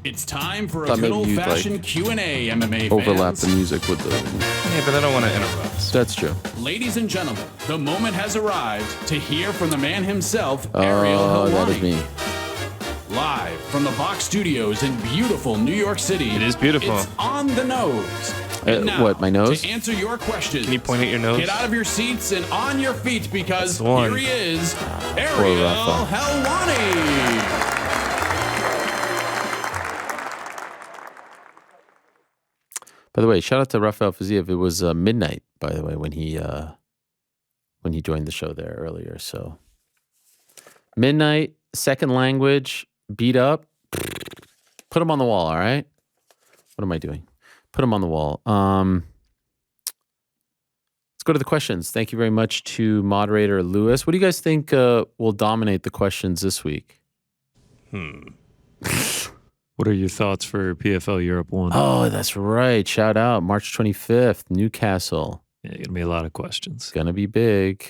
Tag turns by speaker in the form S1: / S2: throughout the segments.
S1: It's time for a
S2: Thought
S1: good
S2: maybe you'd,
S1: old-fashioned Q&A, MMA
S2: overlap
S1: fans.
S2: the music with the...
S3: Yeah, but I don't want to interrupt.
S2: That's true.
S1: Ladies and gentlemen, the moment has arrived to hear from the man himself, Ariel Helwani.
S2: That is me.
S1: Live from the Vox Studios in beautiful New York City.
S3: It is beautiful.
S1: It's On the Nose. And now,
S2: what, my nose?
S1: To answer your questions.
S3: Can you point at your nose?
S1: Get out of your seats and on your feet because
S3: That's the one.
S1: here he is, Ariel Helwani.
S2: By the way, shout out to Rafael Fizzier. It was midnight, by the way, when he joined the show there earlier. So midnight, second language, beat up. Put him on the wall, all right? What am I doing? Put him on the wall. Let's go to the questions. Thank you very much to moderator Lewis. What do you guys think will dominate the questions this week?
S4: What are your thoughts for PFL Europe 1?
S2: Oh, that's right. Shout out. March 25th, Newcastle.
S4: Yeah, going to be a lot of questions.
S2: Gonna be big.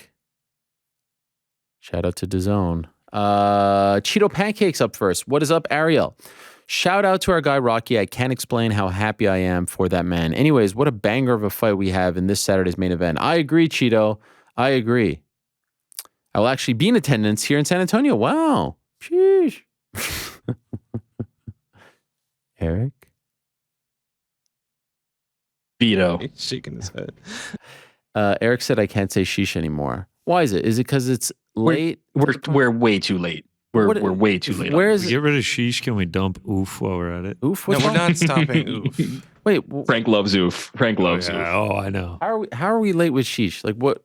S2: Shout out to DAZN. Cheeto Pancakes up first. What is up, Ariel? Shout out to our guy, Rocky. I can't explain how happy I am for that man. Anyways, what a banger of a fight we have in this Saturday's main event. I agree, Cheeto. I agree. I will actually be in attendance here in San Antonio. Wow. Sheesh. Eric?
S3: Vito.
S5: He's shaking his head.
S2: Eric said I can't say sheesh anymore. Why is it? Is it because it's late?
S3: We're way too late. We're way too late.
S2: Where is
S4: We
S2: it?
S4: get rid of sheesh. Can we dump oof while we're at it?
S2: Oof?
S5: No,
S2: What's
S5: we're
S2: wrong?
S5: not stopping. Oof.
S2: Wait,
S3: Frank loves oof. Frank loves oof.
S4: Oh, I know.
S2: how are we late with sheesh? Like what?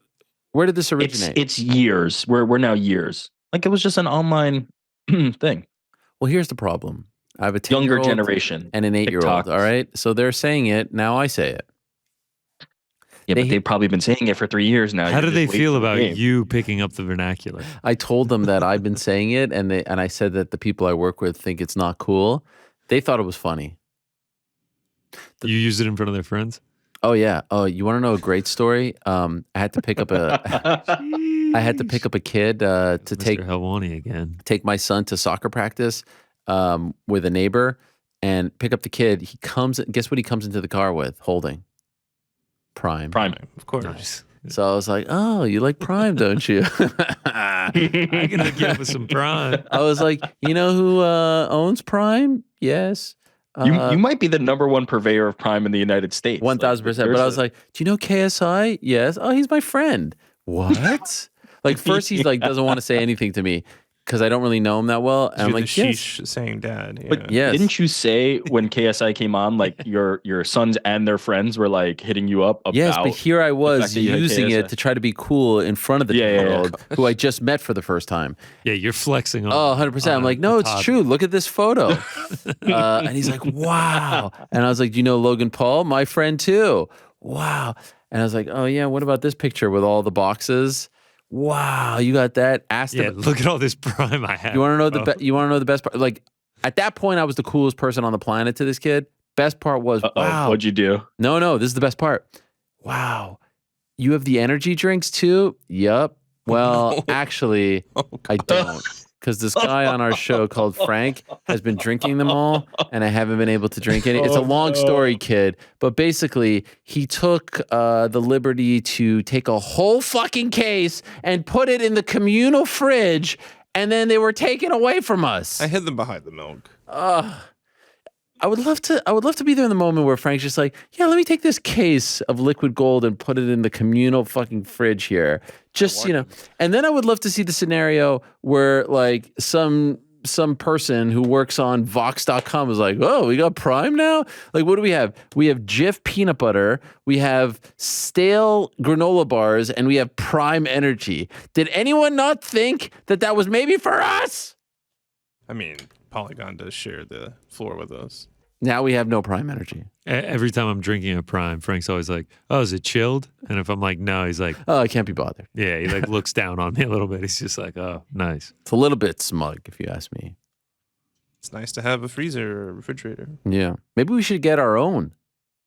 S2: Where did this originate?
S3: It's years. We're now years. Like it was just an online thing.
S2: Well, here's the problem. I have a
S3: Younger
S2: 10-year-old
S3: generation.
S2: and an 8-year-old.
S3: TikTok.
S2: All right, so they're saying it. Now I say it.
S3: Yeah, but they've probably been saying it for 3 years now.
S4: How
S3: You're
S4: do
S3: just
S4: they
S3: waiting
S4: feel
S3: for the
S4: about
S3: game.
S4: you picking up the vernacular?
S2: I told them that I've been saying it, and I said that the people I work with think it's not cool. They thought it was funny.
S4: You use it in front of their friends?
S2: Oh yeah. Oh, you want to know a great story? I had to pick up a kid to
S4: Mr.
S2: take
S4: Helwani again.
S2: my son to soccer practice with a neighbor and pick up the kid. He comes. Guess what? He comes into the car with holding Prime.
S5: Of course.
S4: Nice.
S2: So I was like, "Oh, you like Prime, don't you?"
S4: I can hook you up with some prime.
S2: I was like, "You know who owns Prime? Yes,
S3: You might be the #1 purveyor of Prime in the United States.
S2: 1,000%." But I was like, "Do you know KSI? Yes. Oh, he's my friend. What? Like first, he's like doesn't want to say anything to me because I don't really know him that well. And I'm
S5: You're
S2: like,
S5: the
S2: yes,
S5: sheesh saying dad. Yeah.
S3: But
S2: yes.
S3: didn't you say when KSI came on, like your sons and their friends were like hitting you up about?
S2: Yes, but here I was
S3: fact that you had
S2: using it
S3: KSI.
S2: to try to be cool in front of the
S3: Yeah, yeah,
S2: 10-year-old who I just met for the first time.
S4: Yeah, you're flexing on.
S2: Oh, 100%. I'm like, no, it's
S4: toddler.
S2: true. Look at this photo. And he's like, wow. And I was like, do you know Logan Paul? My friend too. Wow. And I was like, oh yeah, what about this picture with all the boxes? Wow, you got that? Asked
S4: Yeah,
S2: him.
S4: look at all this prime I have.
S2: You want to know
S4: bro.
S2: you want to know the best part? Like at that point, I was the coolest person on the planet to this kid. Best part was, wow.
S3: What'd you do?
S2: No, this is the best part. Wow. You have the energy drinks too? Yup. Well, actually, I don't. Because this guy on our show called Frank has been drinking them all, and I haven't been able to drink any. It's a long story, kid. But basically, he took the liberty to take a whole fucking case and put it in the communal fridge, and then they were taken away from us.
S5: I hid them behind the milk.
S2: I would love to be there in the moment where Frank's just like, yeah, let me take this case of liquid gold and put it in the communal fucking fridge here. Just, you know, and then I would love to see the scenario where like some person who works on Vox.com is like, oh, we got Prime now? Like, what do we have? We have Jif peanut butter, we have stale granola bars, and we have Prime Energy. Did anyone not think that was maybe for us?
S5: I mean, Polygon does share the floor with us.
S2: Now we have no Prime Energy.
S4: Every time I'm drinking a prime, Frank's always like, oh, is it chilled? And if I'm like, no, he's like,
S2: Oh, I can't be bothered.
S4: yeah, he like looks down on me a little bit. He's just like, oh, nice.
S2: It's a little bit smug, if you ask me.
S5: It's nice to have a freezer or refrigerator.
S2: Yeah. Maybe we should get our own.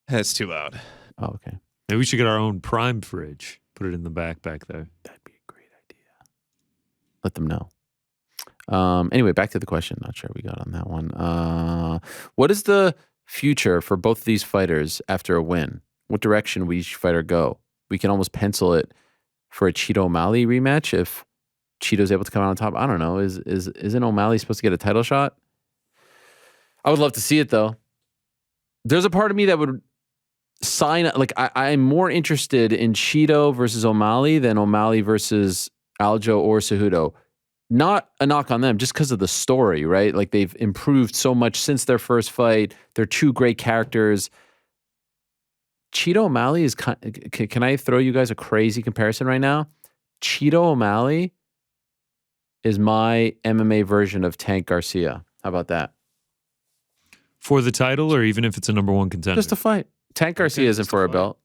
S5: It's too loud.
S2: Oh, okay.
S4: Maybe we should get our own prime fridge. Put it in the back there.
S2: That'd be a great idea. Let them know. Anyway, back to the question. Not sure we got on that one. What is the future for both of these fighters after a win? What direction would each fighter go? We can almost pencil it for a Chito O'Malley rematch if Chito's able to come out on top. I don't know. Isn't O'Malley supposed to get a title shot? I would love to see it though. There's a part of me that would sign, like I'm more interested in Chito versus O'Malley than O'Malley versus Aljo or Cejudo. Not a knock on them, just because of the story, right? Like they've improved so much since their first fight. They're two great characters. Chito O'Malley is, can I throw you guys a crazy comparison right now? Chito O'Malley is my MMA version of Tank Garcia. How about that?
S4: For the title, or even if it's a number one contender?
S2: Just a fight. Tank Garcia isn't for a belt.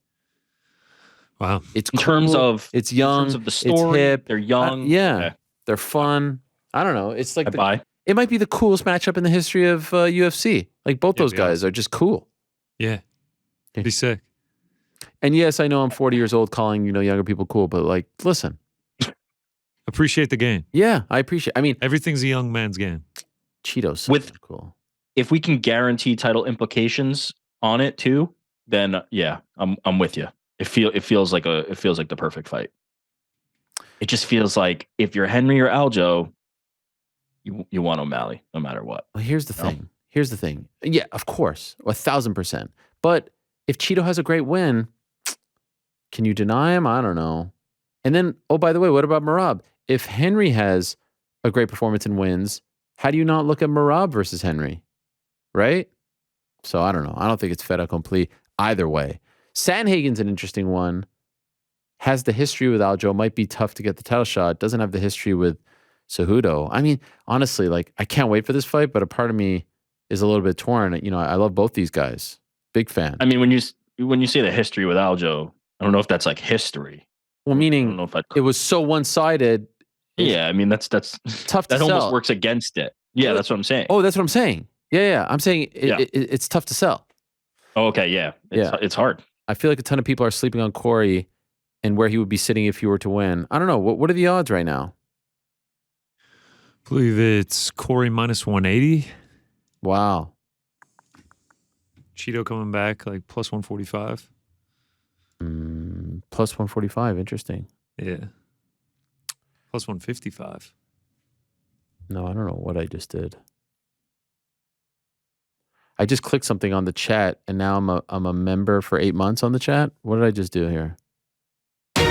S4: Wow.
S2: It's
S3: In
S2: cool,
S3: terms of
S2: it's young,
S3: in terms of the story,
S2: it's hip.
S3: they're young.
S2: Yeah,
S3: Okay.
S2: they're fun. I don't know. It's like
S3: I buy.
S2: it might be the coolest matchup in the history of UFC. Like both those
S4: be
S2: guys
S4: awesome.
S2: are just cool.
S4: Yeah. Be sick.
S2: And yes, I know I'm 40 years old calling, younger people cool, but like, listen.
S4: Appreciate the game.
S2: Yeah, I appreciate. I mean,
S4: Everything's a young man's game.
S2: Cheetos so
S3: With-
S2: cool.
S3: If we can guarantee title implications on it too, then yeah, I'm with you. It feels like the perfect fight. It just feels like if you're Henry or Aljo, you want O'Malley no matter what.
S2: Well, here's the thing. Here's the thing. Yeah, of course, 1,000%. But if Cheeto has a great win, can you deny him? I don't know. And then, oh, by the way, what about Merab? If Henry has a great performance and wins, how do you not look at Merab versus Henry? Right? So I don't know. I don't think it's fait accompli either way. Sandhagen's an interesting one. Has the history with Aljo. Might be tough to get the title shot. Doesn't have the history with Cejudo. I mean, honestly, like I can't wait for this fight, but a part of me is a little bit torn. I love both these guys. Big fan.
S3: I mean, when you say the history with Aljo, I don't know if that's like history.
S2: Well,
S3: I don't
S2: meaning
S3: know if
S2: it was so one-sided.
S3: Yeah, I mean that's
S2: Tough to
S3: that
S2: sell.
S3: almost works against it. Yeah, that's what I'm saying.
S2: Oh, that's what I'm saying. Yeah. I'm saying it's tough to sell.
S3: Oh, okay, yeah. It's hard.
S2: I feel like a ton of people are sleeping on Corey and where he would be sitting if he were to win. I don't know. What are the odds right now?
S4: I believe it's Corey minus 180.
S2: Wow.
S4: Cheeto coming back like plus 145.
S2: Plus 145. Interesting.
S4: Yeah. Plus 155.
S2: No, I don't know what I just did. I just clicked something on the chat, and now I'm a member for 8 months on the chat. What did I just do here? I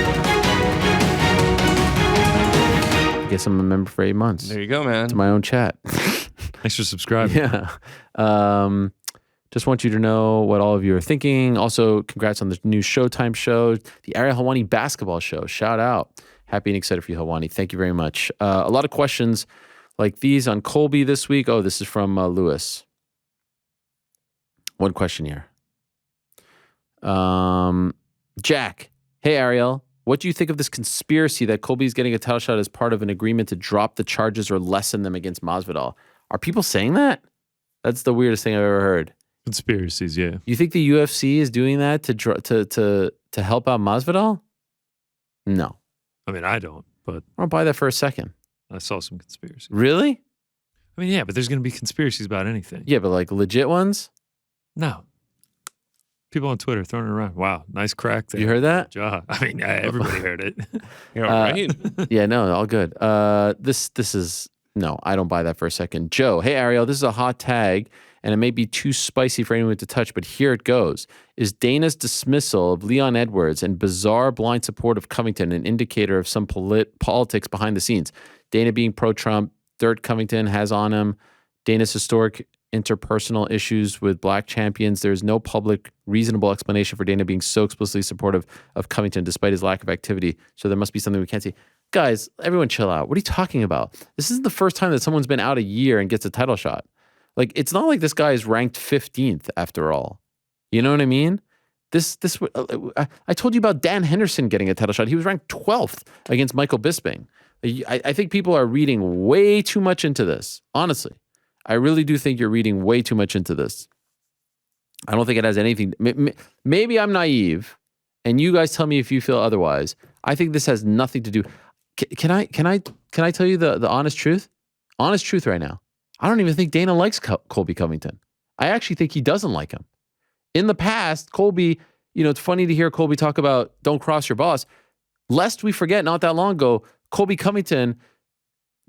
S2: guess I'm a member for 8 months.
S5: There you go, man.
S2: To my own chat.
S4: Thanks for subscribing.
S2: Yeah. Just want you to know what all of you are thinking. Also, congrats on the new Showtime show, the Ariel Helwani basketball show. Shout out. Happy and excited for you, Helwani. Thank you very much. A lot of questions like these on Colby this week. Oh, this is from Lewis. One question here. Jack, hey, Ariel. What do you think of this conspiracy that Colby's getting a title shot as part of an agreement to drop the charges or lessen them against Masvidal? Are people saying that? That's the weirdest thing I've ever heard.
S4: Conspiracies, yeah.
S2: You think the UFC is doing that to help out Masvidal? No.
S4: I mean, I don't, but
S2: I don't buy that for a second.
S4: I saw some conspiracies.
S2: Really?
S4: I mean, yeah, but there's going to be conspiracies about anything.
S2: Yeah, but like legit ones?
S4: No. People on Twitter throwing it around. Wow, nice crack there.
S2: You heard that?
S4: Ja. I mean, everybody heard it.
S5: You're all right.
S2: Yeah, no, all good. This is no, I don't buy that for a second. Joe, hey Ariel, this is a hot tag, and it may be too spicy for anyone to touch, but here it goes. Is Dana's dismissal of Leon Edwards and bizarre blind support of Covington an indicator of some politics behind the scenes? Dana being pro-Trump, dirt Covington has on him. Dana's historic interpersonal issues with black champions. There is no public reasonable explanation for Dana being so explicitly supportive of Covington despite his lack of activity. So there must be something we can't see. Guys, everyone chill out. What are you talking about? This isn't the first time that someone's been out a year and gets a title shot. Like, it's not like this guy is ranked 15th after all. You know what I mean? I told you about Dan Henderson getting a title shot. He was ranked 12th against Michael Bisping. I think people are reading way too much into this. Honestly, I really do think you're reading way too much into this. I don't think it has anything. Maybe I'm naive, and you guys tell me if you feel otherwise. I think this has nothing to do. Can I tell you the honest truth? Honest truth right now. I don't even think Dana likes Colby Covington. I actually think he doesn't like him. In the past, Colby, it's funny to hear Colby talk about don't cross your boss. Lest we forget, not that long ago, Colby Covington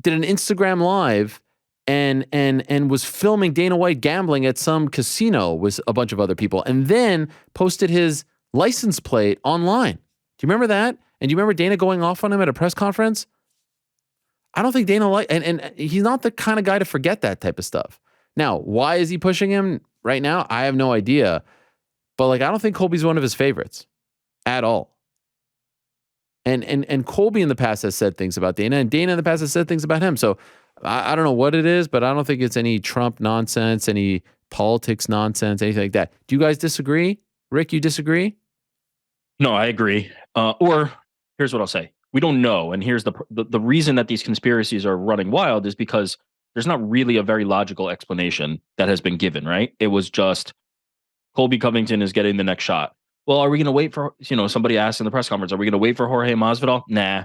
S2: did an Instagram live and was filming Dana White gambling at some casino with a bunch of other people, and then posted his license plate online. Do you remember that? And do you remember Dana going off on him at a press conference? I don't think Dana and he's not the kind of guy to forget that type of stuff. Now, why is he pushing him right now? I have no idea. But I don't think Colby's one of his favorites at all. And Colby in the past has said things about Dana, and Dana in the past has said things about him. So I don't know what it is, but I don't think it's any Trump nonsense, any politics nonsense, anything like that. Do you guys disagree? Rick, you disagree?
S3: No, I agree. Or here's what I'll say. We don't know. And here's the reason that these conspiracies are running wild is because there's not really a very logical explanation that has been given, right? It was just Colby Covington is getting the next shot. Well, are we going to wait for, somebody asked in the press conference, are we going to wait for Jorge Masvidal? Nah.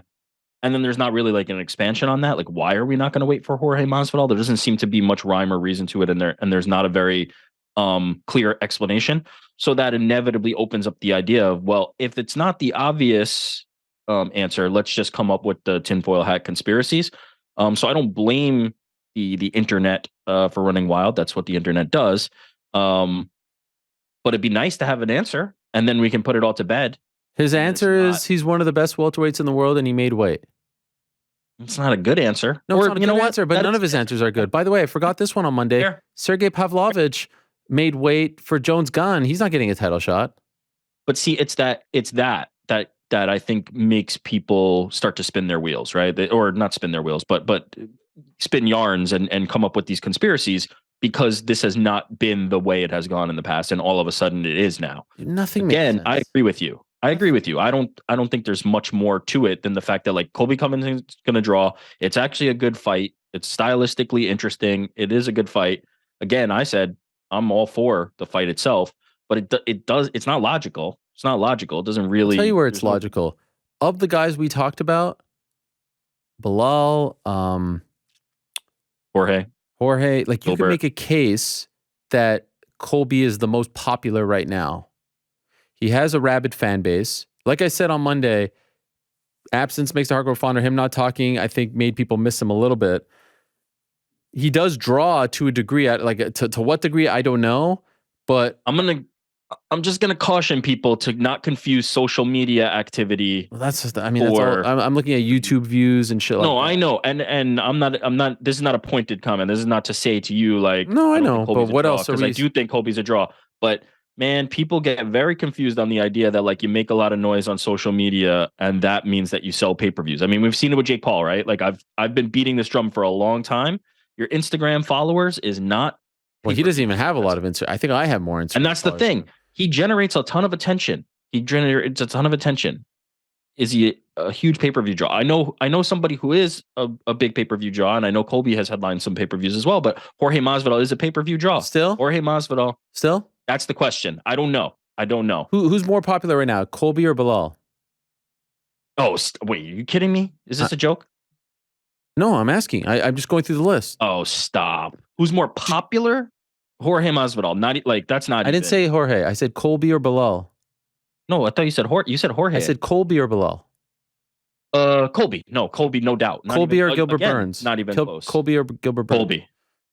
S3: And then there's not really an expansion on that. Why are we not going to wait for Jorge Masvidal? There doesn't seem to be much rhyme or reason to it in there. And there's not a very clear explanation. So that inevitably opens up the idea of, well, if it's not the obvious answer, let's just come up with the tinfoil hat conspiracies. So I don't blame the internet for running wild. That's what the internet does. But it'd be nice to have an answer, and then we can put it all to bed.
S2: His answer is he's one of the best welterweights in the world, and he made weight.
S3: It's not a good answer.
S2: No, it's not a good answer, but none of his answers are good. By the way, I forgot this one on Monday.
S3: Fair.
S2: Sergey Pavlovich made weight for Jones Gunn. He's not getting a title shot.
S3: But see, it's that I think makes people start to spin their wheels, right? Or not spin their wheels, but spin yarns and come up with these conspiracies, because this has not been the way it has gone in the past, and all of a sudden it is now.
S2: Nothing
S3: Again,
S2: makes sense.
S3: I agree with you. I don't think there's much more to it than the fact that Colby Covington's going to draw. It's actually a good fight. It's stylistically interesting. It is a good fight. Again, I said I'm all for the fight itself, but it's not logical. It's not logical. It doesn't really.
S2: I'll tell you where it's logical. Of the guys we talked about, Belal,
S3: Jorge,
S2: you
S3: Gilbert.
S2: can make a case that Colby is the most popular right now. He has a rabid fan base. Like I said on Monday, absence makes the heart grow fonder. Him not talking, I think, made people miss him a little bit. He does draw to a degree. To what degree, I don't know. But
S3: I'm just gonna caution people to not confuse social media activity.
S2: Well, that's just. I mean, that's all, I'm looking at YouTube views and shit.
S3: No, I know, and I'm not. This is not a pointed comment. This is not to say to you
S2: No, I know. But what else?
S3: Because I do think Colby's a draw. But man, people get very confused on the idea that you make a lot of noise on social media and that means that you sell pay-per-views. I mean, we've seen it with Jake Paul, right? I've been beating this drum for a long time. Your Instagram followers is not.
S2: Well, he doesn't even have a lot of Instagram. I think I have more Instagram.
S3: And that's the thing. He generates a ton of attention. He generates a ton of attention. Is he a huge pay-per-view draw? I know somebody who is a big pay-per-view draw, and I know Colby has headlined some pay-per-views as well, but Jorge Masvidal is a pay-per-view draw.
S2: Still?
S3: Jorge Masvidal.
S2: Still?
S3: That's the question. I don't know.
S2: Who's more popular right now, Colby or Belal?
S3: Oh, wait, are you kidding me? Is this a joke?
S2: No, I'm asking. I'm just going through the list.
S3: Oh, stop. Who's more popular? Jorge Masvidal. That's not.
S2: I didn't say Jorge. I said Colby or Belal.
S3: No, I thought you said Jorge. You said Jorge.
S2: I said Colby or Belal.
S3: Colby. No, Colby, no doubt.
S2: Colby or Gilbert Burns.
S3: Not even close.
S2: Colby or Gilbert Burns.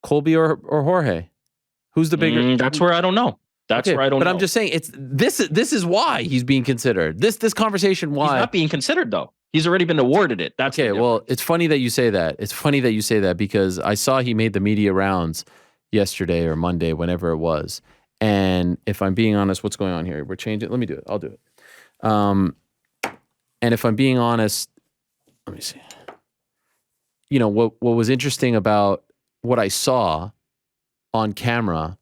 S3: Colby
S2: or Jorge. Who's the bigger?
S3: That's where I don't know. But
S2: I'm just saying this is why he's being considered. This conversation why
S3: he's not being considered though. He's already been awarded it. That's
S2: okay. Well, it's funny that you say that. Because I saw he made the media rounds yesterday or Monday, whenever it was. And if I'm being honest, what's going on here? We're changing. Let me do it. I'll do it. And if I'm being honest, let me see. What was interesting about what I saw on camera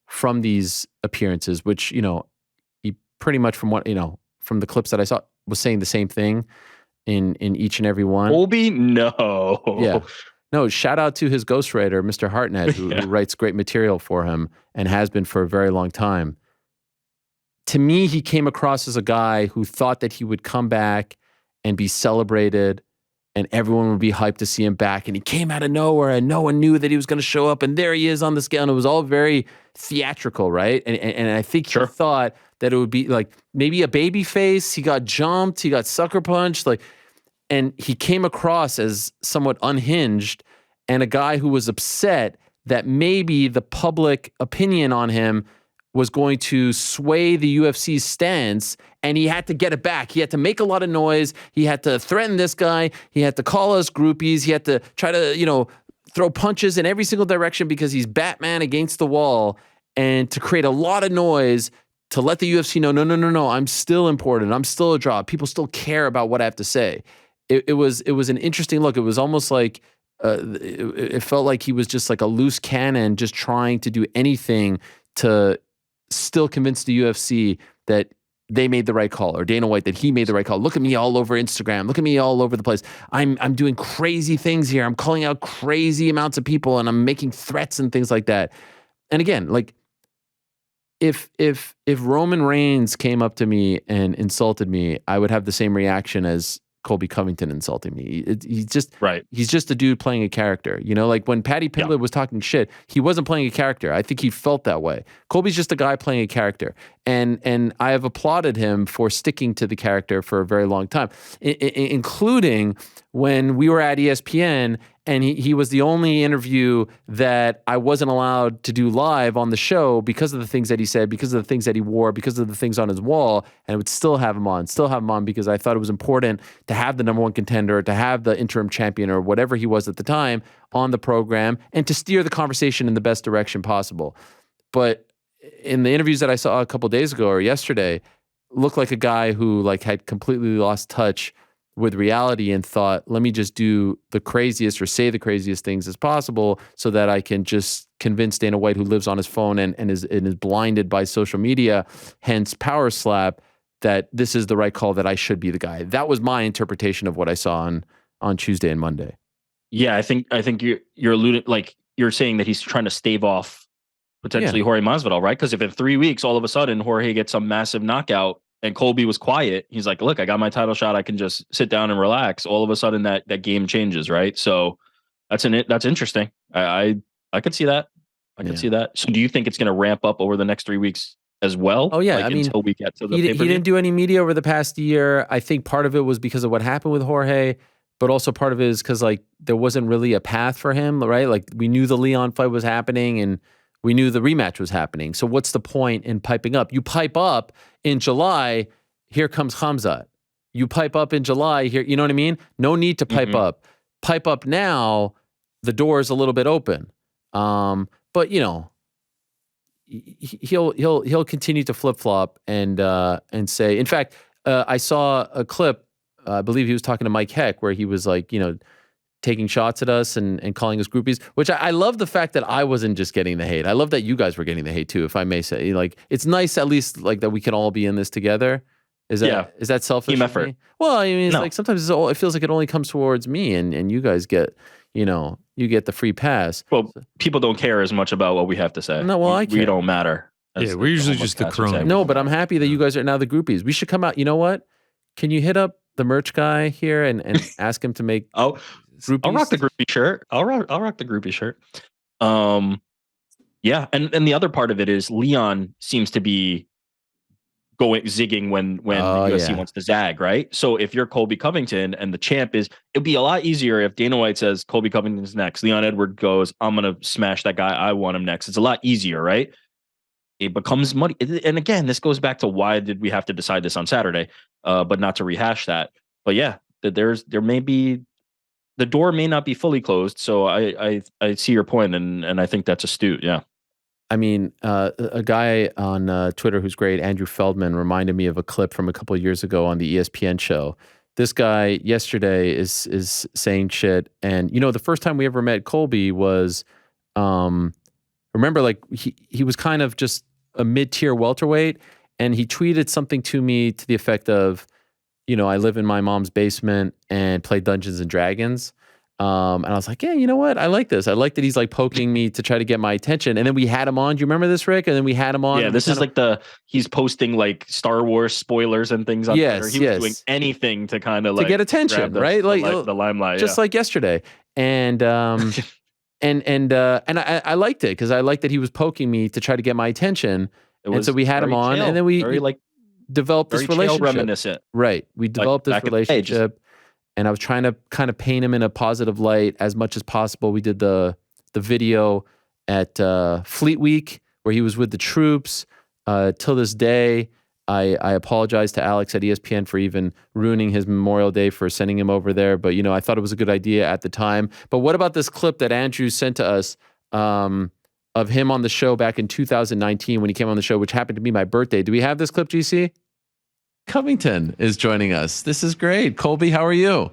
S2: from these appearances, which, he pretty much from the clips that I saw was saying the same thing in each and every one.
S3: Colby, no.
S2: Yeah. No, shout out to his ghostwriter, Mr. Hartnett, who writes great material for him and has been for a very long time. To me, he came across as a guy who thought that he would come back and be celebrated and everyone would be hyped to see him back. And he came out of nowhere, and no one knew that he was going to show up. And there he is on the scale, and it was all very theatrical, right? And I think he thought that it would be like maybe a baby face. He got jumped, he got sucker punched, and he came across as somewhat unhinged and a guy who was upset that maybe the public opinion on him was going to sway the UFC's stance, and he had to get it back. He had to make a lot of noise. He had to threaten this guy. He had to call us groupies. He had to try to, throw punches in every single direction because he's Batman against the wall, and to create a lot of noise to let the UFC know, no, I'm still important. I'm still a draw. People still care about what I have to say. It was an interesting look. It was almost like it felt like he was just like a loose cannon, just trying to do anything to still convince the UFC that they made the right call, or Dana White that he made the right call. Look at me all over Instagram. Look at me all over the place. I'm doing crazy things here. I'm calling out crazy amounts of people, and I'm making threats and things like that. And again, like if Roman Reigns came up to me and insulted me, I would have the same reaction as Colby Covington insulting me. He's just a dude playing a character. Like when Paddy Pimblett was talking shit, he wasn't playing a character. I think he felt that way. Colby's just a guy playing a character. And I have applauded him for sticking to the character for a very long time, including when we were at ESPN and he was the only interview that I wasn't allowed to do live on the show because of the things that he said, because of the things that he wore, because of the things on his wall, and I would still have him on because I thought it was important to have the number one contender, to have the interim champion or whatever he was at the time on the program, and to steer the conversation in the best direction possible. But in the interviews that I saw a couple of days ago or yesterday, looked like a guy who had completely lost touch with reality and thought, let me just do the craziest or say the craziest things as possible so that I can just convince Dana White, who lives on his phone and is blinded by social media, hence Power Slap, that this is the right call, that I should be the guy. That was my interpretation of what I saw on Tuesday and Monday.
S3: Yeah, I think you're alluding, like you're saying that he's trying to stave off potentially Jorge Masvidal, right? Because if in 3 weeks all of a sudden Jorge gets some massive knockout and Colby was quiet, he's like, look, I got my title shot. I can just sit down and relax. All of a sudden that game changes, right? So that's interesting. I could see that. I could see that. So do you think it's going to ramp up over the next 3 weeks as well?
S2: Oh, yeah.
S3: Until we get to the
S2: he didn't do any media over the past year. I think part of it was because of what happened with Jorge, but also part of it is because there wasn't really a path for him, right? Like we knew the Leon fight was happening and we knew the rematch was happening. So what's the point in piping up? You pipe up in July, here comes Khamzat. You pipe up in July, here, you know what I mean? No need to pipe up. Pipe up now, the door is a little bit open. But he'll continue to flip-flop and say, in fact, I saw a clip, I believe he was talking to Mike Heck, where he was taking shots at us and calling us groupies, which I love the fact that I wasn't just getting the hate. I love that you guys were getting the hate too, if I may say. It's nice at least that we can all be in this together. Is that selfish?
S3: Team effort.
S2: Well, I mean, it's sometimes it feels like it only comes towards me and you guys get, you get the free pass.
S3: Well, people don't care as much about what we have to say.
S2: No, well, I care.
S3: We don't matter.
S4: We're usually just the crone.
S2: No, but I'm happy that you guys are now the groupies. We should come out. You know what? Can you hit up the merch guy here and ask him to make groupies?
S3: I'll rock the groupie shirt. I'll rock the groupie shirt. Yeah, and the other part of it is Leon seems to be zigging when the UFC wants to zag, right? So if you're Colby Covington and the champ it'd be a lot easier if Dana White says Colby Covington's next. Leon Edwards goes, I'm gonna smash that guy. I want him next. It's a lot easier, right? It becomes muddy. And again, this goes back to why did we have to decide this on Saturday, but not to rehash that. But yeah, there may be, the door may not be fully closed. So I see your point, and I think that's astute. Yeah.
S2: I mean, a guy on Twitter who's great, Andrew Feldman, reminded me of a clip from a couple of years ago on the ESPN show. This guy yesterday is saying shit, and the first time we ever met Colby was, remember, he was kind of just a mid-tier welterweight, and he tweeted something to me to the effect of, I live in my mom's basement and play Dungeons and Dragons. And I was like, yeah, you know what? I like this. I like that he's like poking me to try to get my attention. And then we had him on. Do you remember this, Rick? And then we had him on.
S3: Yeah, this is like he's posting like Star Wars spoilers and things on Twitter. He was doing anything to kind of like
S2: to get attention, right? Like
S3: the limelight,
S2: just like yesterday. And and I liked it because I liked that he was poking me to try to get my attention. And so we had him on, and then we developed this relationship.
S3: Reminiscent,
S2: right? We developed this relationship. And I was trying to kind of paint him in a positive light as much as possible. We did the video at Fleet Week where he was with the troops. Till this day, I apologize to Alex at ESPN for even ruining his Memorial Day for sending him over there. But, I thought it was a good idea at the time. But what about this clip that Andrew sent to us of him on the show back in 2019 when he came on the show, which happened to be my birthday? Do we have this clip, GC? Covington is joining us. This is great. Colby, how are you?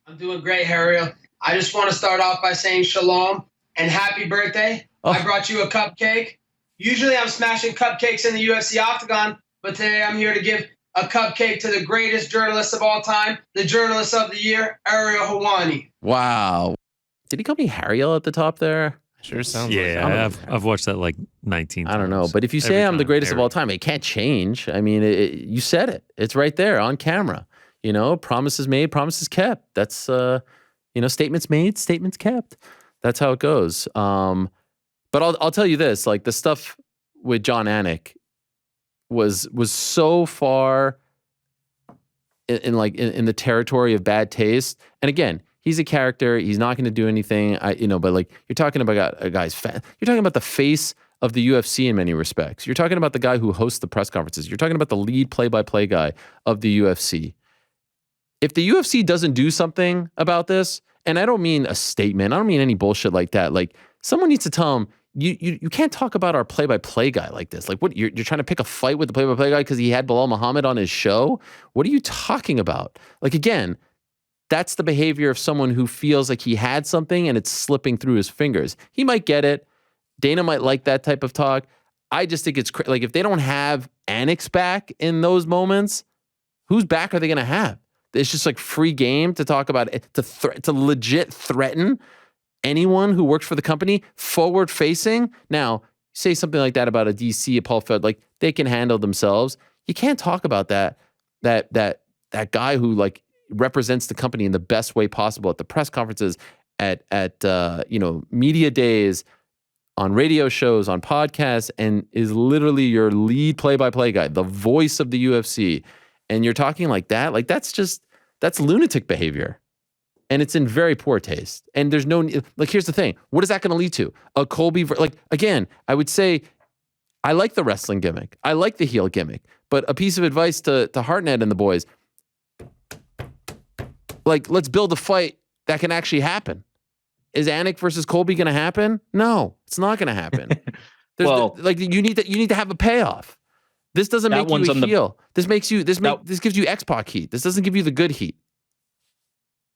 S6: I'm doing great, Ariel. I just want to start off by saying shalom and happy birthday. Oh. I brought you a cupcake. Usually I'm smashing cupcakes in the UFC octagon, but today I'm here to give a cupcake to the greatest journalist of all time, the journalist of the year, Ariel Helwani.
S2: Wow. Did he call me Ariel at the top there?
S5: Sure sounds
S4: I've watched that like 19 times.
S2: I don't know. But if you say I'm the greatest of all time, it can't change. I mean, you said it. It's right there on camera. Promises made, promises kept. That's, statements made, statements kept. That's how it goes. But I'll tell you this, like the stuff with John Anik was so far in the territory of bad taste. And again, he's a character. He's not going to do anything. But like you're talking about a guy's fan. You're talking about the face of the UFC in many respects. You're talking about the guy who hosts the press conferences. You're talking about the lead play-by-play guy of the UFC. If the UFC doesn't do something about this, and I don't mean a statement, I don't mean any bullshit like that. Like someone needs to tell him, you can't talk about our play-by-play guy like this. Like what you're trying to pick a fight with the play-by-play guy because he had Belal Muhammad on his show? What are you talking about? Like again, that's the behavior of someone who feels like he had something and it's slipping through his fingers. He might get it. Dana might like that type of talk. I just think it's like if they don't have Anik's back in those moments, whose back are they going to have? It's just like free game to talk about it, to legit threaten anyone who works for the company, forward facing. Now, say something like that about a DC, a Paul Feld, like they can handle themselves. You can't talk about that guy who like represents the company in the best way possible at the press conferences, at media days, on radio shows, on podcasts, and is literally your lead play-by-play guy, the voice of the UFC. And you're talking like that, like that's lunatic behavior. And it's in very poor taste. And there's no, like, here's the thing. What is that going to lead to? A Colby, like, again, I would say, I like the wrestling gimmick. I like the heel gimmick. But a piece of advice to Hartnett and the boys, like, let's build a fight that can actually happen. Is Anik versus Colby going to happen? No, it's not going to happen. You need to have a payoff. This doesn't make you a heel. This gives you X-Pac heat. This doesn't give you the good heat.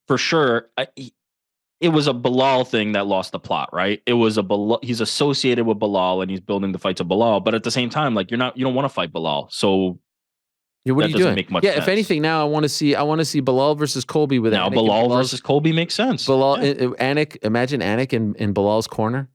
S3: For sure. It was a Belal thing that lost the plot, right? It was he's associated with Belal and he's building the fight to Belal, but at the same time, like you don't want to fight Belal. So
S2: what are you doing?
S3: Make much sense.
S2: If anything, now I want to see Belal versus Colby with
S3: now
S2: Anik.
S3: Belal versus Colby makes sense.
S2: Anik, imagine Anik in Belal's corner.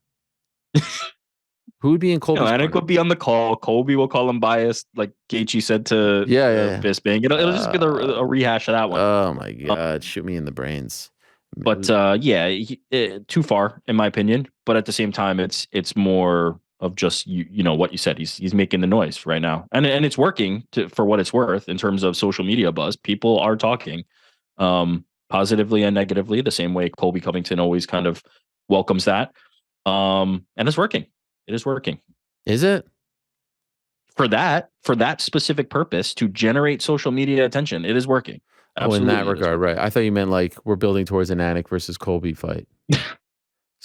S2: Who would be in Colby's corner?
S3: Anik would be on the call. Colby will call him biased, like Gaethje said to Bisping. It'll just be a rehash of that one.
S2: Oh my God, shoot me in the brains.
S3: But too far in my opinion. But at the same time, it's more of just you know what you said. He's making the noise right now, and it's working for what it's worth in terms of social media buzz. People are talking positively and negatively, the same way Colby Covington always kind of welcomes that, and it's working. It is working.
S2: Is it?
S3: For that specific purpose, to generate social media attention, it is working.
S2: Absolutely, in that regard, right? I thought you meant like we're building towards an Anik versus Colby fight. This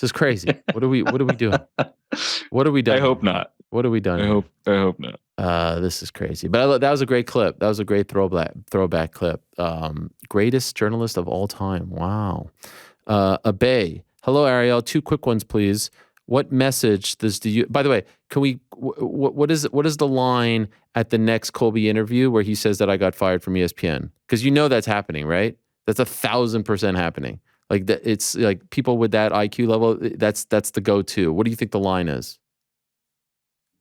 S2: is crazy. What are we doing? What are we doing?
S3: I hope not.
S2: What are we doing?
S3: I hope not.
S2: This is crazy. But that was a great clip. That was a great throwback clip. Greatest journalist of all time. Wow. Abay. Hello, Ariel. 2 quick ones, please. What message by the way, can we, what is the line at the next Colby interview where he says that I got fired from ESPN? Because that's happening, right? That's 1,000% happening. Like that, it's like people with that IQ level. That's the go-to. What do you think the line is?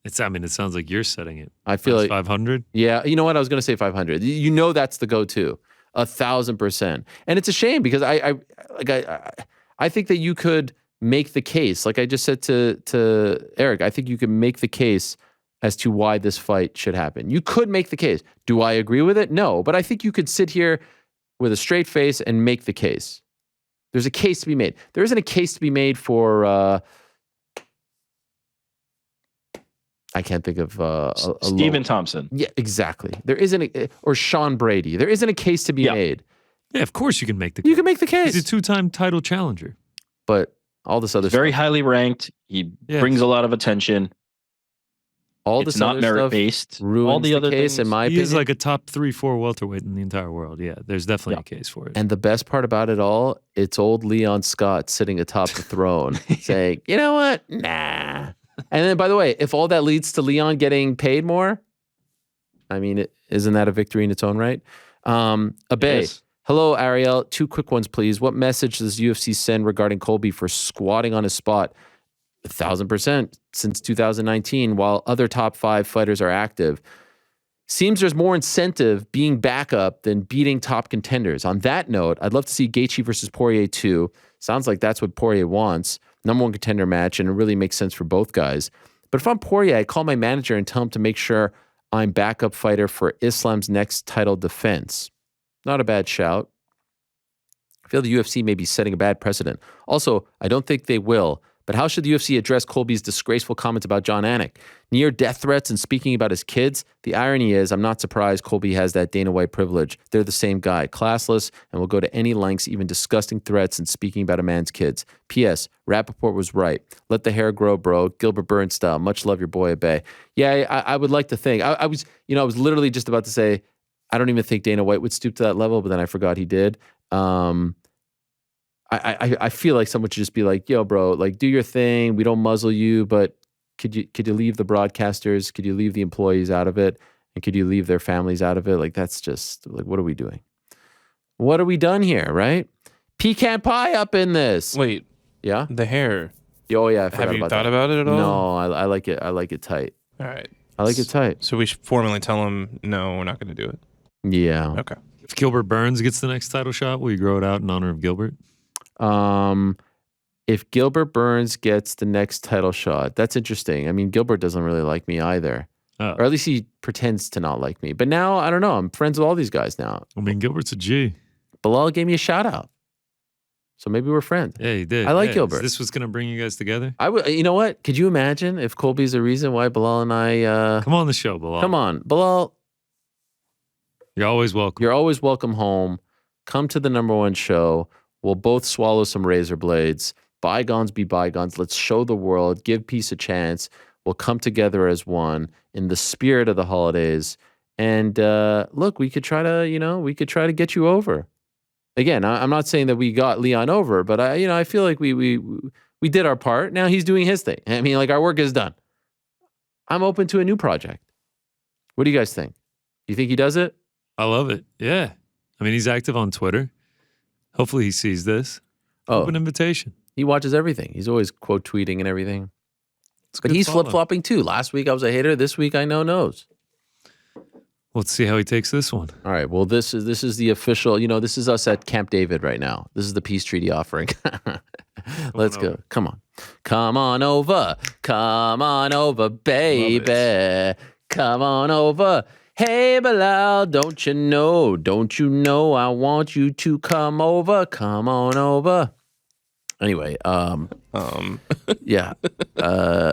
S4: It sounds like you're setting it.
S2: I feel like
S4: 500.
S2: Yeah, you know what? I was going to say 500. You know that's the go-to, 1,000%. And it's a shame because I think that you could make the case, like I just said to Eric. I think you could make the case as to why this fight should happen. You could make the case. Do I agree with it? No, but I think you could sit here with a straight face and make the case. There's a case to be made. There isn't a case to be made for. I can't think of
S3: Stephen Thompson.
S2: Yeah, exactly. There isn't or Sean Brady. There isn't a case to be made.
S4: Yeah, of course you can make the case.
S2: You can make the case.
S4: He's a 2-time title challenger.
S2: But all this other
S3: Very
S2: stuff,
S3: highly ranked. He brings a lot of attention.
S2: all
S3: It's
S2: this
S3: not
S2: other
S3: merit
S2: stuff
S3: based.
S2: ruins
S3: All the other
S2: case,
S3: things.
S2: in my
S4: He
S2: opinion.
S4: is like a top 3-4 welterweight in the entire world. Yeah, there's definitely a case for it.
S2: And the best part about it all, it's old Leon Scott sitting atop the throne saying, you know what? Nah. And then, by the way, if all that leads to Leon getting paid more, I mean, isn't that a victory in its own right? Abe,
S3: Yes.
S2: hello, Ariel. 2 quick ones, please. What message does UFC send regarding Colby for squatting on his spot 1,000% since 2019 while other top 5 fighters are active? Seems there's more incentive being backup than beating top contenders. On that note, I'd love to see Gaethje versus Poirier 2. Sounds like that's what Poirier wants. Number 1 contender match, and it really makes sense for both guys. But if I'm Poirier, I call my manager and tell him to make sure I'm backup fighter for Islam's next title defense. Not a bad shout. I feel the UFC may be setting a bad precedent. Also, I don't think they will. But how should the UFC address Colby's disgraceful comments about John Anik? Near-death threats and speaking about his kids? The irony is, I'm not surprised Colby has that Dana White privilege. They're the same guy, classless, and will go to any lengths, even disgusting threats and speaking about a man's kids. P.S. Rappaport was right. Let the hair grow, bro. Gilbert Burns style. Much love, your boy, Abe. Yeah, I would like to think. I was literally just about to say, I don't even think Dana White would stoop to that level, but then I forgot he did. I feel like someone should just be like, yo, bro, like do your thing. We don't muzzle you, but could you leave the broadcasters? Could you leave the employees out of it? And could you leave their families out of it? Like, that's just like, what are we doing? What are we done here, right? Pecan pie up in this.
S5: Wait,
S2: Yeah?
S5: the hair.
S2: Oh, yeah. I forgot
S5: Have you
S2: about
S5: thought
S2: that.
S5: about it at all?
S2: No, I like it. I like it tight.
S5: All right.
S2: I like it tight.
S5: So we should formally tell him, no, we're not going to do it.
S2: Yeah.
S5: Okay.
S4: If Gilbert Burns gets the next title shot, will you grow it out in honor of Gilbert?
S2: If Gilbert Burns gets the next title shot, that's interesting. I mean, Gilbert doesn't really like me either.
S4: Oh.
S2: Or at least he pretends to not like me. But now, I don't know. I'm friends with all these guys now.
S4: I mean, Gilbert's a G.
S2: Bilal gave me a shout out. So maybe we're friends.
S4: Yeah, he did.
S2: I like
S4: Yeah,
S2: Gilbert.
S4: This was going to bring you guys together.
S2: I would. You know what? Could you imagine if Colby's the reason why Bilal and I...
S4: Come on the show, Belal.
S2: Come on. Bilal,
S4: You're always welcome.
S2: you're always welcome home. Come to the #1 show. We'll both swallow some razor blades. Bygones be bygones. Let's show the world. Give peace a chance. We'll come together as one in the spirit of the holidays. And look, we could try to get you over. Again, I'm not saying that we got Leon over, but I feel like we did our part. Now he's doing his thing. I mean, like, our work is done. I'm open to a new project. What do you guys think? You think he does it?
S4: I love it. Yeah. I mean, he's active on Twitter. Hopefully he sees this.
S2: Oh,
S4: Open invitation.
S2: he watches everything. He's always quote tweeting and everything.
S4: It's a
S2: But
S4: good
S2: he's
S4: follow.
S2: flip flopping too. Last week I was a hater. This week I know knows.
S4: Let's see how he takes this one.
S2: All right. Well, this is the official. This is us at Camp David right now. This is the peace treaty offering. Let's go.
S4: over.
S2: Come on. Come on over. Come on over, baby. Come on over. Hey, Belal, don't you know I want you to come over. Come on over. Anyway, yeah.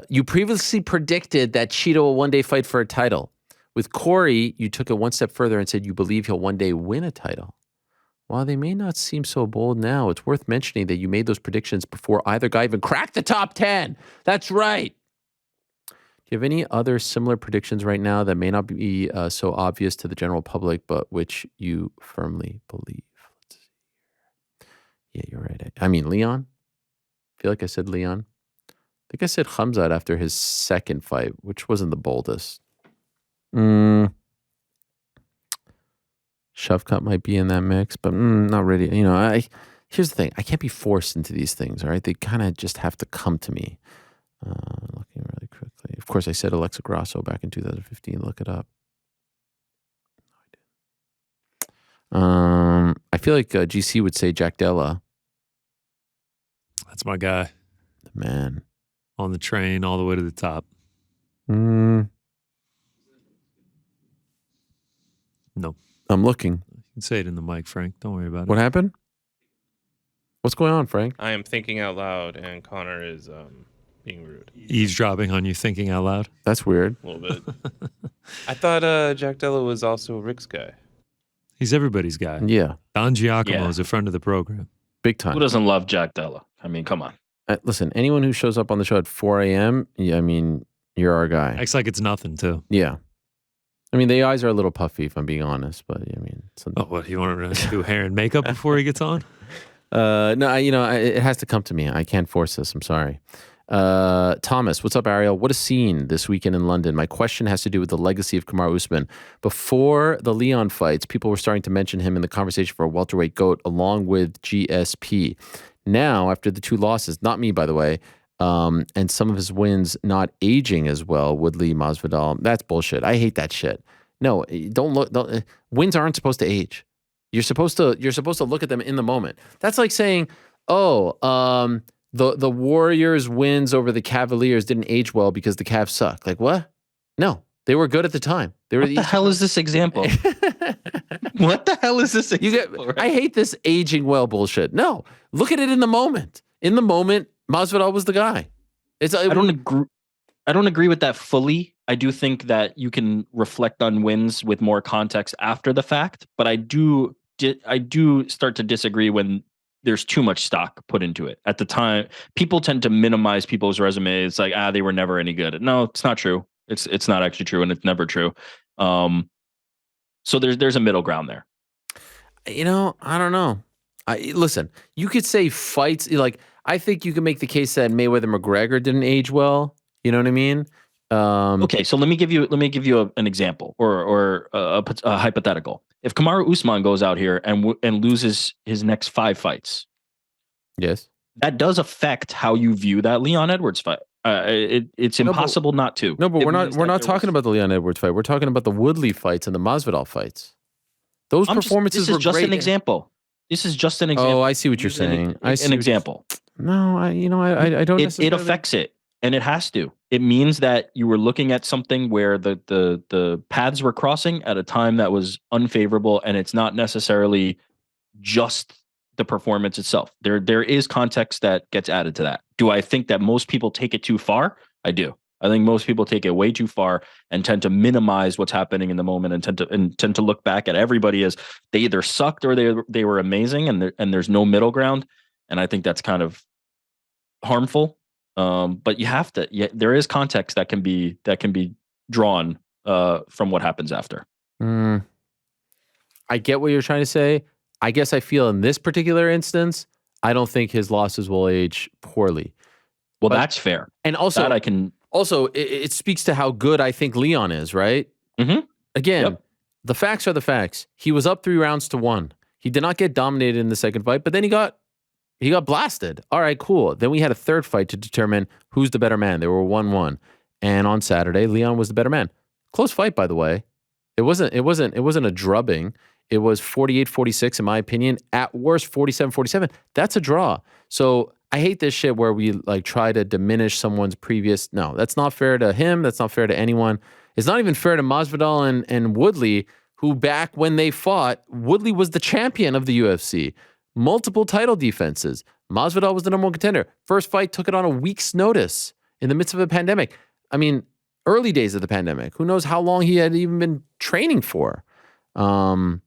S2: You previously predicted that Chito will one day fight for a title. With Corey, you took it one step further and said you believe he'll one day win a title. While they may not seem so bold now, it's worth mentioning that you made those predictions before either guy even cracked the top 10. That's right. Do you have any other similar predictions right now that may not be so obvious to the general public, but which you firmly believe? Let's see here. Yeah, you're right. I mean, Leon. I feel like I said Leon. I think I said Khamzat after his second fight, which wasn't the boldest. Shavkat might be in that mix, but not really. Here's the thing. I can't be forced into these things, all right? They kind of just have to come to me. Looking really quickly. Of course, I said Alexa Grasso back in 2015. Look it up. I feel like GC would say Jack Della.
S4: That's my guy.
S2: The man.
S4: On the train all the way to the top.
S2: No. I'm looking.
S4: You can say it in the mic, Frank. Don't worry about it.
S2: What happened? What's going on, Frank?
S5: I am thinking out loud, and Connor is being rude.
S4: Eavesdropping on you, thinking out loud.
S2: That's weird.
S5: A little bit. I thought Jack Della was also Rick's guy.
S4: He's everybody's guy.
S2: Yeah.
S4: Don Giacomo is a friend of the program.
S2: Big time.
S3: Who doesn't love Jack Della? I mean, come on.
S2: Listen, anyone who shows up on the show at 4 a.m., I mean, you're our guy.
S4: Acts like it's nothing, too.
S2: Yeah. I mean, the eyes are a little puffy, if I'm being honest, but I mean...
S4: Oh, what, you want to do hair and makeup before he gets on?
S2: No, it has to come to me. I can't force this. I'm sorry. Thomas, what's up, Ariel? What a scene this weekend in London. My question has to do with the legacy of Kamaru Usman. Before the Leon fights, people were starting to mention him in the conversation for a welterweight GOAT along with GSP. Now, after the 2 losses, not me, by the way, and some of his wins not aging as well, Woodley, Masvidal, that's bullshit. I hate that shit. No, wins aren't supposed to age. You're supposed to look at them in the moment. That's like saying, the Warriors' wins over the Cavaliers didn't age well because the Cavs suck. Like, what? No, they were good at the time.
S3: What the hell is this example? What the hell is this example?
S2: I hate this aging well bullshit. No, look at it in the moment. In the moment, Masvidal was the guy.
S3: I don't agree with that fully. I do think that you can reflect on wins with more context after the fact, but I do start to disagree when there's too much stock put into it. At the time, people tend to minimize people's resumes. It's like, they were never any good. No, it's not true. It's not actually true, and it's never true. So there's a middle ground there.
S2: I don't know. Listen, you could say fights. Like, I think you can make the case that Mayweather-McGregor didn't age well. You know what I mean?
S3: Okay, so let me give you an example or a hypothetical. If Kamaru Usman goes out here and loses his next 5 fights,
S2: yes,
S3: that does affect how you view that Leon Edwards fight. It's impossible not to.
S2: No, but we're not talking about the Leon Edwards fight. We're talking about the Woodley fights and the Masvidal fights. Those performances were great.
S3: This is just an example. This is just an example.
S2: Oh, I see what you're saying.
S3: An example.
S2: No, I don't.
S3: It affects it, and it has to. It means that you were looking at something where the paths were crossing at a time that was unfavorable, and it's not necessarily just the performance itself. There is context that gets added to that. Do I think that most people take it too far? I do. I think most people take it way too far and tend to minimize what's happening in the moment and tend to look back at everybody as they either sucked or they were amazing, and there's no middle ground. And I think that's kind of harmful. But you have to. There is context that can be drawn from what happens after.
S2: I get what you're trying to say. I guess I feel in this particular instance, I don't think his losses will age poorly.
S3: Well, that's fair.
S2: And also,
S3: that I can.
S2: Also, it speaks to how good I think Leon is, right?
S3: Mm-hmm.
S2: Again, The facts are the facts. He was up 3 rounds to 1. He did not get dominated in the second fight, but then he got blasted. All right, cool. Then we had a third fight to determine who's the better man. They were 1-1. And on Saturday, Leon was the better man. Close fight, by the way. It wasn't a drubbing. It was 48-46, in my opinion. At worst, 47-47. That's a draw. So I hate this shit where we like try to diminish someone's previous. No, that's not fair to him. That's not fair to anyone. It's not even fair to Masvidal and Woodley, who back when they fought, Woodley was the champion of the UFC. Multiple title defenses. Masvidal was the number 1 contender. First fight took it on a week's notice in the midst of a pandemic. I mean, early days of the pandemic. Who knows how long he had even been training for. And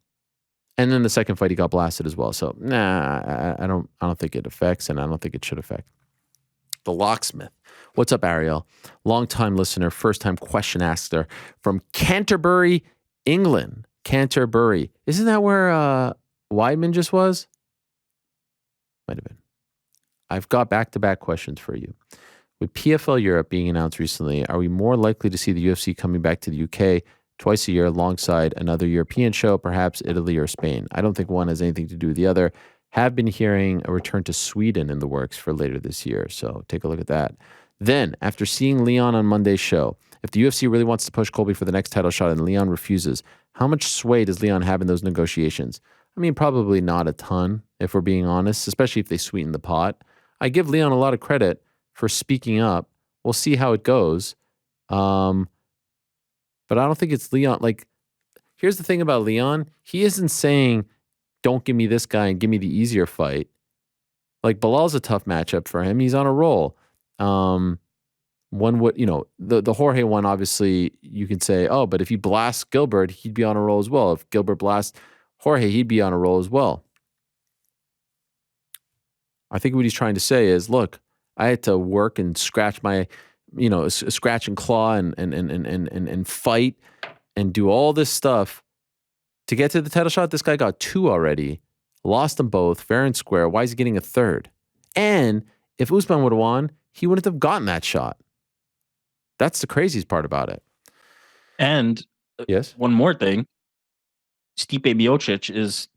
S2: then the second fight, he got blasted as well. So, I don't think it affects, and I don't think it should affect. The Locksmith. What's up, Ariel? Long-time listener, first-time question asker from Canterbury, England. Canterbury. Isn't that where Weidman just was? Might have been. I've got back-to-back questions for you. With PFL Europe being announced recently, are we more likely to see the UFC coming back to the UK twice a year alongside another European show, perhaps Italy or Spain? I don't think one has anything to do with the other. Have been hearing a return to Sweden in the works for later this year. So take a look at that. Then, after seeing Leon on Monday's show, if the UFC really wants to push Colby for the next title shot and Leon refuses, how much sway does Leon have in those negotiations? I mean, probably not a ton, if we're being honest, especially if they sweeten the pot. I give Leon a lot of credit for speaking up. We'll see how it goes. But I don't think it's Leon. Like, here's the thing about Leon. He isn't saying, don't give me this guy and give me the easier fight. Like, Belal's a tough matchup for him. He's on a roll. One would, the Jorge one, obviously, you can say, oh, but if he blasts Gilbert, he'd be on a roll as well. If Gilbert blasts Jorge, he'd be on a roll as well. I think what he's trying to say is, look, I had to work and scratch my, scratch and claw and fight and do all this stuff to get to the title shot. This guy got 2 already, lost them both, fair and square. Why is he getting a 3rd? And if Usman would have won, he wouldn't have gotten that shot. That's the craziest part about it.
S3: And
S2: yes,
S3: one more thing, Stipe Miocic is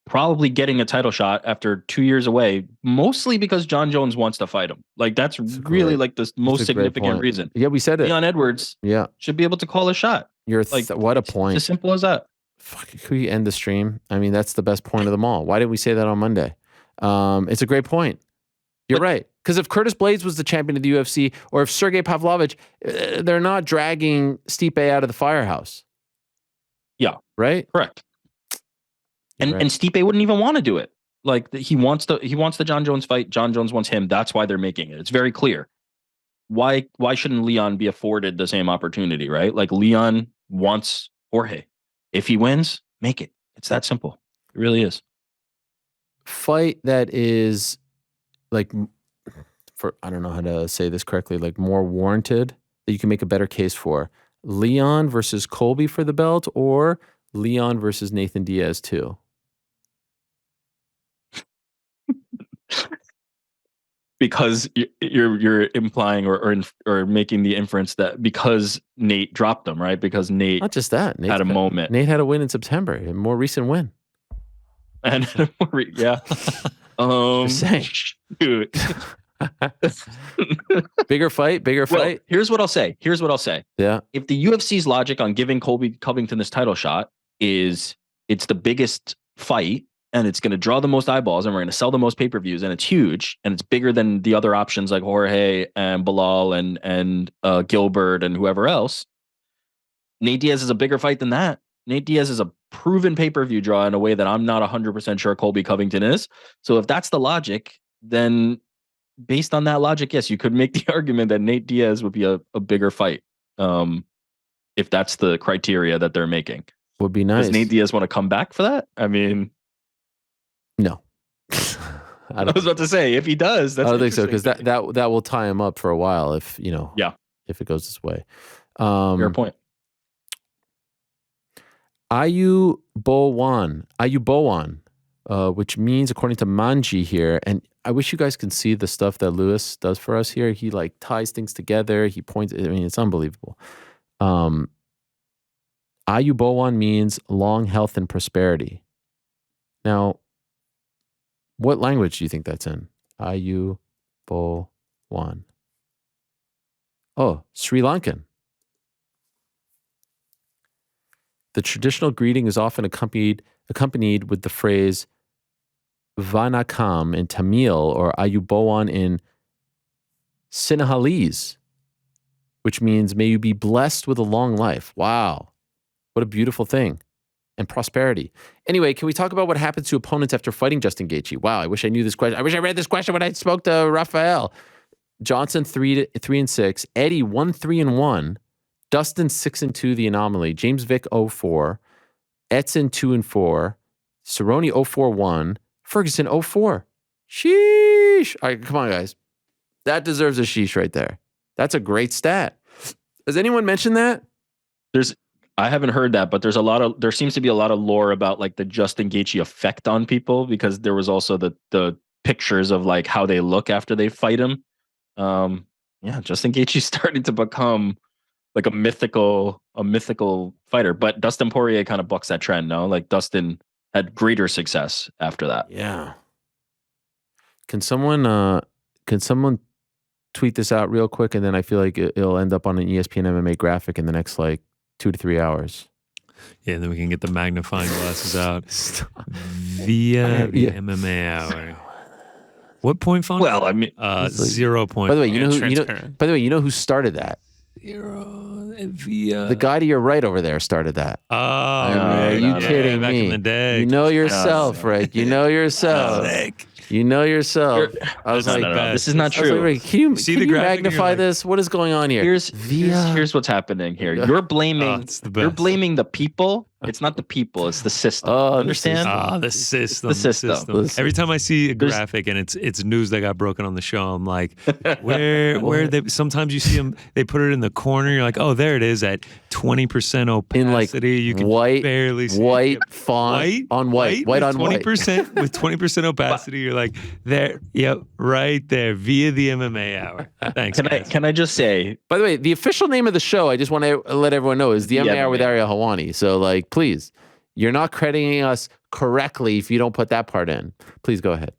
S3: probably getting a title shot after 2 years away, mostly because John Jones wants to fight him. Like, that's really like the most significant reason.
S2: Yeah, we said it.
S3: Leon Edwards should be able to call a shot.
S2: What a point.
S3: It's as simple as that.
S2: Fuck, could we end the stream? I mean, that's the best point of them all. Why didn't we say that on Monday? It's a great point. You're right. Because if Curtis Blaydes was the champion of the UFC, or if Sergey Pavlovich, they're not dragging Stipe out of the firehouse.
S3: Yeah.
S2: Right?
S3: Correct. And Stipe wouldn't even want to do it. Like, he wants the John Jones fight. John Jones wants him. That's why they're making it. It's very clear. Why shouldn't Leon be afforded the same opportunity, right? Like, Leon wants Jorge. If he wins, make it. It's that simple. It really is.
S2: Fight that is like, I don't know how to say this correctly, like more warranted, that you can make a better case for. Leon versus Colby for the belt, or Leon versus Nathan Diaz too?
S3: Because you're implying or making the inference that because Nate dropped them, right? Because Nate,
S2: not just that,
S3: had a moment.
S2: Nate had a win in September, a more recent win.
S3: And yeah,
S2: Just saying.
S3: Dude.
S2: Bigger fight.
S3: Well, here's what I'll say.
S2: Yeah.
S3: If the UFC's logic on giving Colby Covington this title shot is it's the biggest fight and it's going to draw the most eyeballs and we're going to sell the most pay-per-views and it's huge and it's bigger than the other options like Jorge and Belal and Gilbert and whoever else, Nate Diaz is a bigger fight than that. Nate Diaz is a proven pay-per-view draw in a way that I'm not 100% sure Colby Covington is. So if that's the logic, then based on that logic, yes, you could make the argument that Nate Diaz would be a bigger fight. If that's the criteria that they're making.
S2: Would be nice.
S3: Does Nate Diaz want to come back for that? I mean,
S2: no.
S3: I was about to say, if he does, that's
S2: I don't think so, because that will tie him up for a while if it goes this way.
S3: Fair point.
S2: Ayu Bowan, which means, according to Manji here, and I wish you guys can see the stuff that Lewis does for us here. He like ties things together. He points. I mean, it's unbelievable. Ayu Bowan means long health and prosperity. Now, what language do you think that's in? Ayu Bowan. Oh, Sri Lankan. The traditional greeting is often accompanied with the phrase Vanakam in Tamil or Ayubowan in Sinhalese, which means may you be blessed with a long life. Wow. What a beautiful thing. And prosperity. Anyway, can we talk about what happens to opponents after fighting Justin Gaethje? Wow, I wish I knew this question. I wish I read this question when I spoke to Rafael. Johnson 3-6, Eddie 1-3-1, Dustin 6-2, the anomaly, James Vick 0-4, Edson 2-4, Cerrone 0-4-1, Ferguson 0-4. Sheesh. All right, come on, guys. That deserves a sheesh right there. That's a great stat. Has anyone mentioned that?
S3: I haven't heard that, but there seems to be a lot of lore about like the Justin Gaethje effect on people, because there was also the pictures of like how they look after they fight him. Justin Gaethje's starting to become like a mythical fighter, but Dustin Poirier kind of bucks that trend. No, like Dustin had greater success after that.
S2: Yeah. Can someone tweet this out real quick, and then I feel like it'll end up on an ESPN MMA graphic in the next like 2 to 3 hours.
S4: Yeah, and then we can get the magnifying glasses out via the MMA hour. What point font?
S3: Well, I mean,
S4: 0 point.
S2: By the way, you know
S5: Transparent.
S2: who started that?
S4: Via
S2: The guy to your right over there started that.
S4: Oh,
S2: Are you kidding
S4: back
S2: me?
S4: in the day.
S2: You know yourself, Rick. You know yourself. You know yourself. I was like,
S3: no, this is not
S2: I was like,
S3: true.
S2: Rick, can you
S4: the graphic and you're
S2: magnify
S4: like-
S2: this? What is going on here?
S3: Here's what's happening here. You're blaming
S4: it's the best.
S3: you're blaming the people. It's not the people, it's the system.
S2: Oh, the
S3: Understand?
S2: system.
S4: The system.
S3: The system.
S2: Listen.
S4: Every time I see a graphic and it's news that got broken on the show, I'm like, where they? Sometimes you see them. They put it in the corner. You're like, oh, there it is at 20% opacity.
S2: In like
S4: you can
S2: white,
S4: barely see
S2: white
S4: it.
S2: font on white on white.
S4: 20% with 20% opacity. You're like, there, yep, right there via the MMA hour. Thanks. guys.
S3: Can I just say,
S2: By the way, the official name of the show, I just want to let everyone know, is the MMA Hour with Ariel Helwani. So, like, please, you're not crediting us correctly if you don't put that part in. Please go ahead.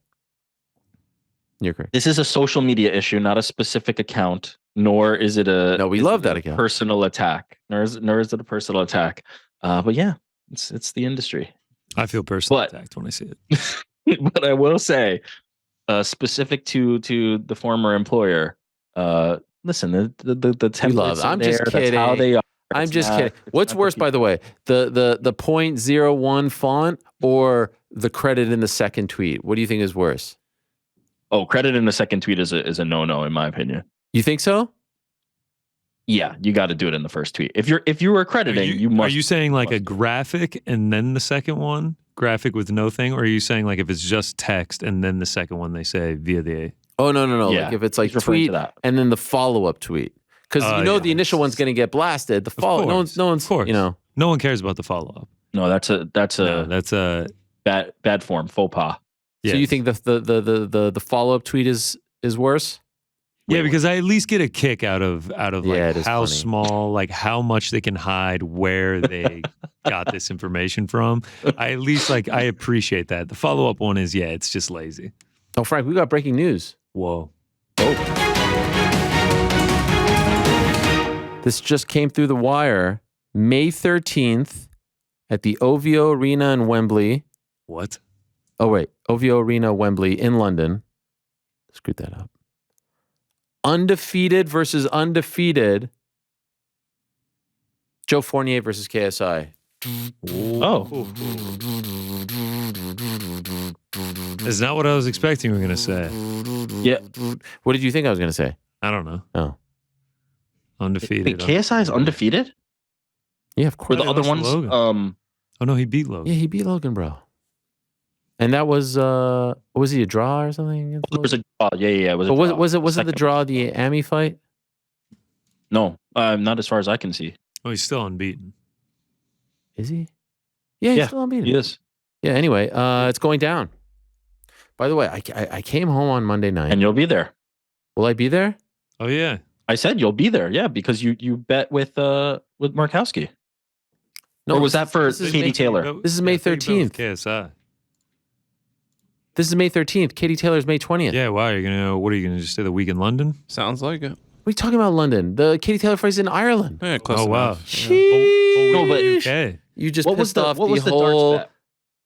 S2: You're correct.
S3: this is a social media issue, not a specific account, nor is it a
S2: No, we love that account.
S3: personal attack. Nor is it a personal attack. But yeah, it's the industry.
S4: I feel personally
S3: But-
S4: attacked when I see it.
S3: But I will say, specific to the former employer, listen, the templates
S2: love it.
S3: are
S2: I'm just
S3: there, that's how
S2: kidding.
S3: they are.
S2: I'm
S3: It's
S2: just
S3: not-
S2: kidding.
S3: it's
S2: What's
S3: not
S2: worse, by the way, the 0.01 font or the credit in the second tweet? What do you think is worse?
S3: Oh, credit in the second tweet is a no-no in my opinion.
S2: You think so?
S3: Yeah, you got to do it in the first tweet. If you were crediting, you must.
S4: Are you saying like a
S3: must.
S4: graphic and then the second one, graphic with no thing, or are you saying like if it's just text and then the second one they say via the?
S2: Oh, no.
S3: Yeah,
S2: Like if it's like
S3: he's referring to
S2: tweet
S3: that.
S2: and then the follow-up tweet. Because
S4: Yeah.
S2: the initial one's going to get blasted. The follow, no one's,
S4: of course.
S2: you know.
S4: No one cares about the follow up.
S3: No, that's a
S4: No, that's a
S3: bad form, faux pas.
S2: So you think the follow-up tweet is worse?
S4: Yeah, because I at least get a kick out of
S2: Yeah,
S4: like
S2: it is
S4: how
S2: funny.
S4: small, like how much they can hide where they got this information from. I at least I appreciate that. The follow up one is it's just lazy.
S2: Oh, Frank, we got breaking news.
S4: Whoa.
S2: This just came through the wire. May 13th at the OVO Arena in Wembley.
S4: What?
S2: Oh, wait. OVO Arena, Wembley in London. Screwed that up. Undefeated versus undefeated. Joe Fournier versus KSI.
S3: Oh,
S4: Is not what I was expecting you were gonna say.
S3: yeah.
S2: What did you think I was going to say?
S4: I don't know.
S2: Oh.
S4: Undefeated.
S3: Wait, KSI is undefeated?
S2: Yeah, of
S3: Were
S2: course.
S3: the other
S4: lost to
S3: ones?
S4: Logan. Oh no, he beat Logan.
S2: Yeah, he beat Logan, bro. And that was he a draw or something? against
S3: There was
S2: Logan?
S3: a draw. Yeah. It was.
S2: But
S3: a draw.
S2: wasn't the
S3: Second.
S2: draw the Ami fight?
S3: No, not as far as I can see.
S4: Oh, he's still unbeaten.
S2: Is he? Yeah, he's
S3: Yeah,
S2: still unbeaten.
S3: He is.
S2: Yeah, anyway, it's going down. By the way, I came home on Monday night.
S3: And you'll be there.
S2: Will I be there?
S4: Oh yeah.
S3: I said you'll be there. Yeah, because you bet with Markowski.
S2: No,
S3: Or was that for
S2: this is
S3: Katie
S2: May-
S3: Taylor?
S2: This is May
S4: I think about
S2: 13th.
S4: KSI.
S2: This is May 13th. Katie Taylor's May 20th.
S4: Yeah. Why are you gonna? What are you gonna just say? The week in London?
S5: Sounds like it.
S2: What are you talking about, London? The Katie Taylor fight's in Ireland.
S5: Yeah, close
S4: Oh wow.
S5: enough. Yeah.
S3: No, but
S4: Okay.
S2: You just
S3: what was
S2: pissed
S3: the
S2: off
S3: what was the
S2: whole.
S3: darts bet?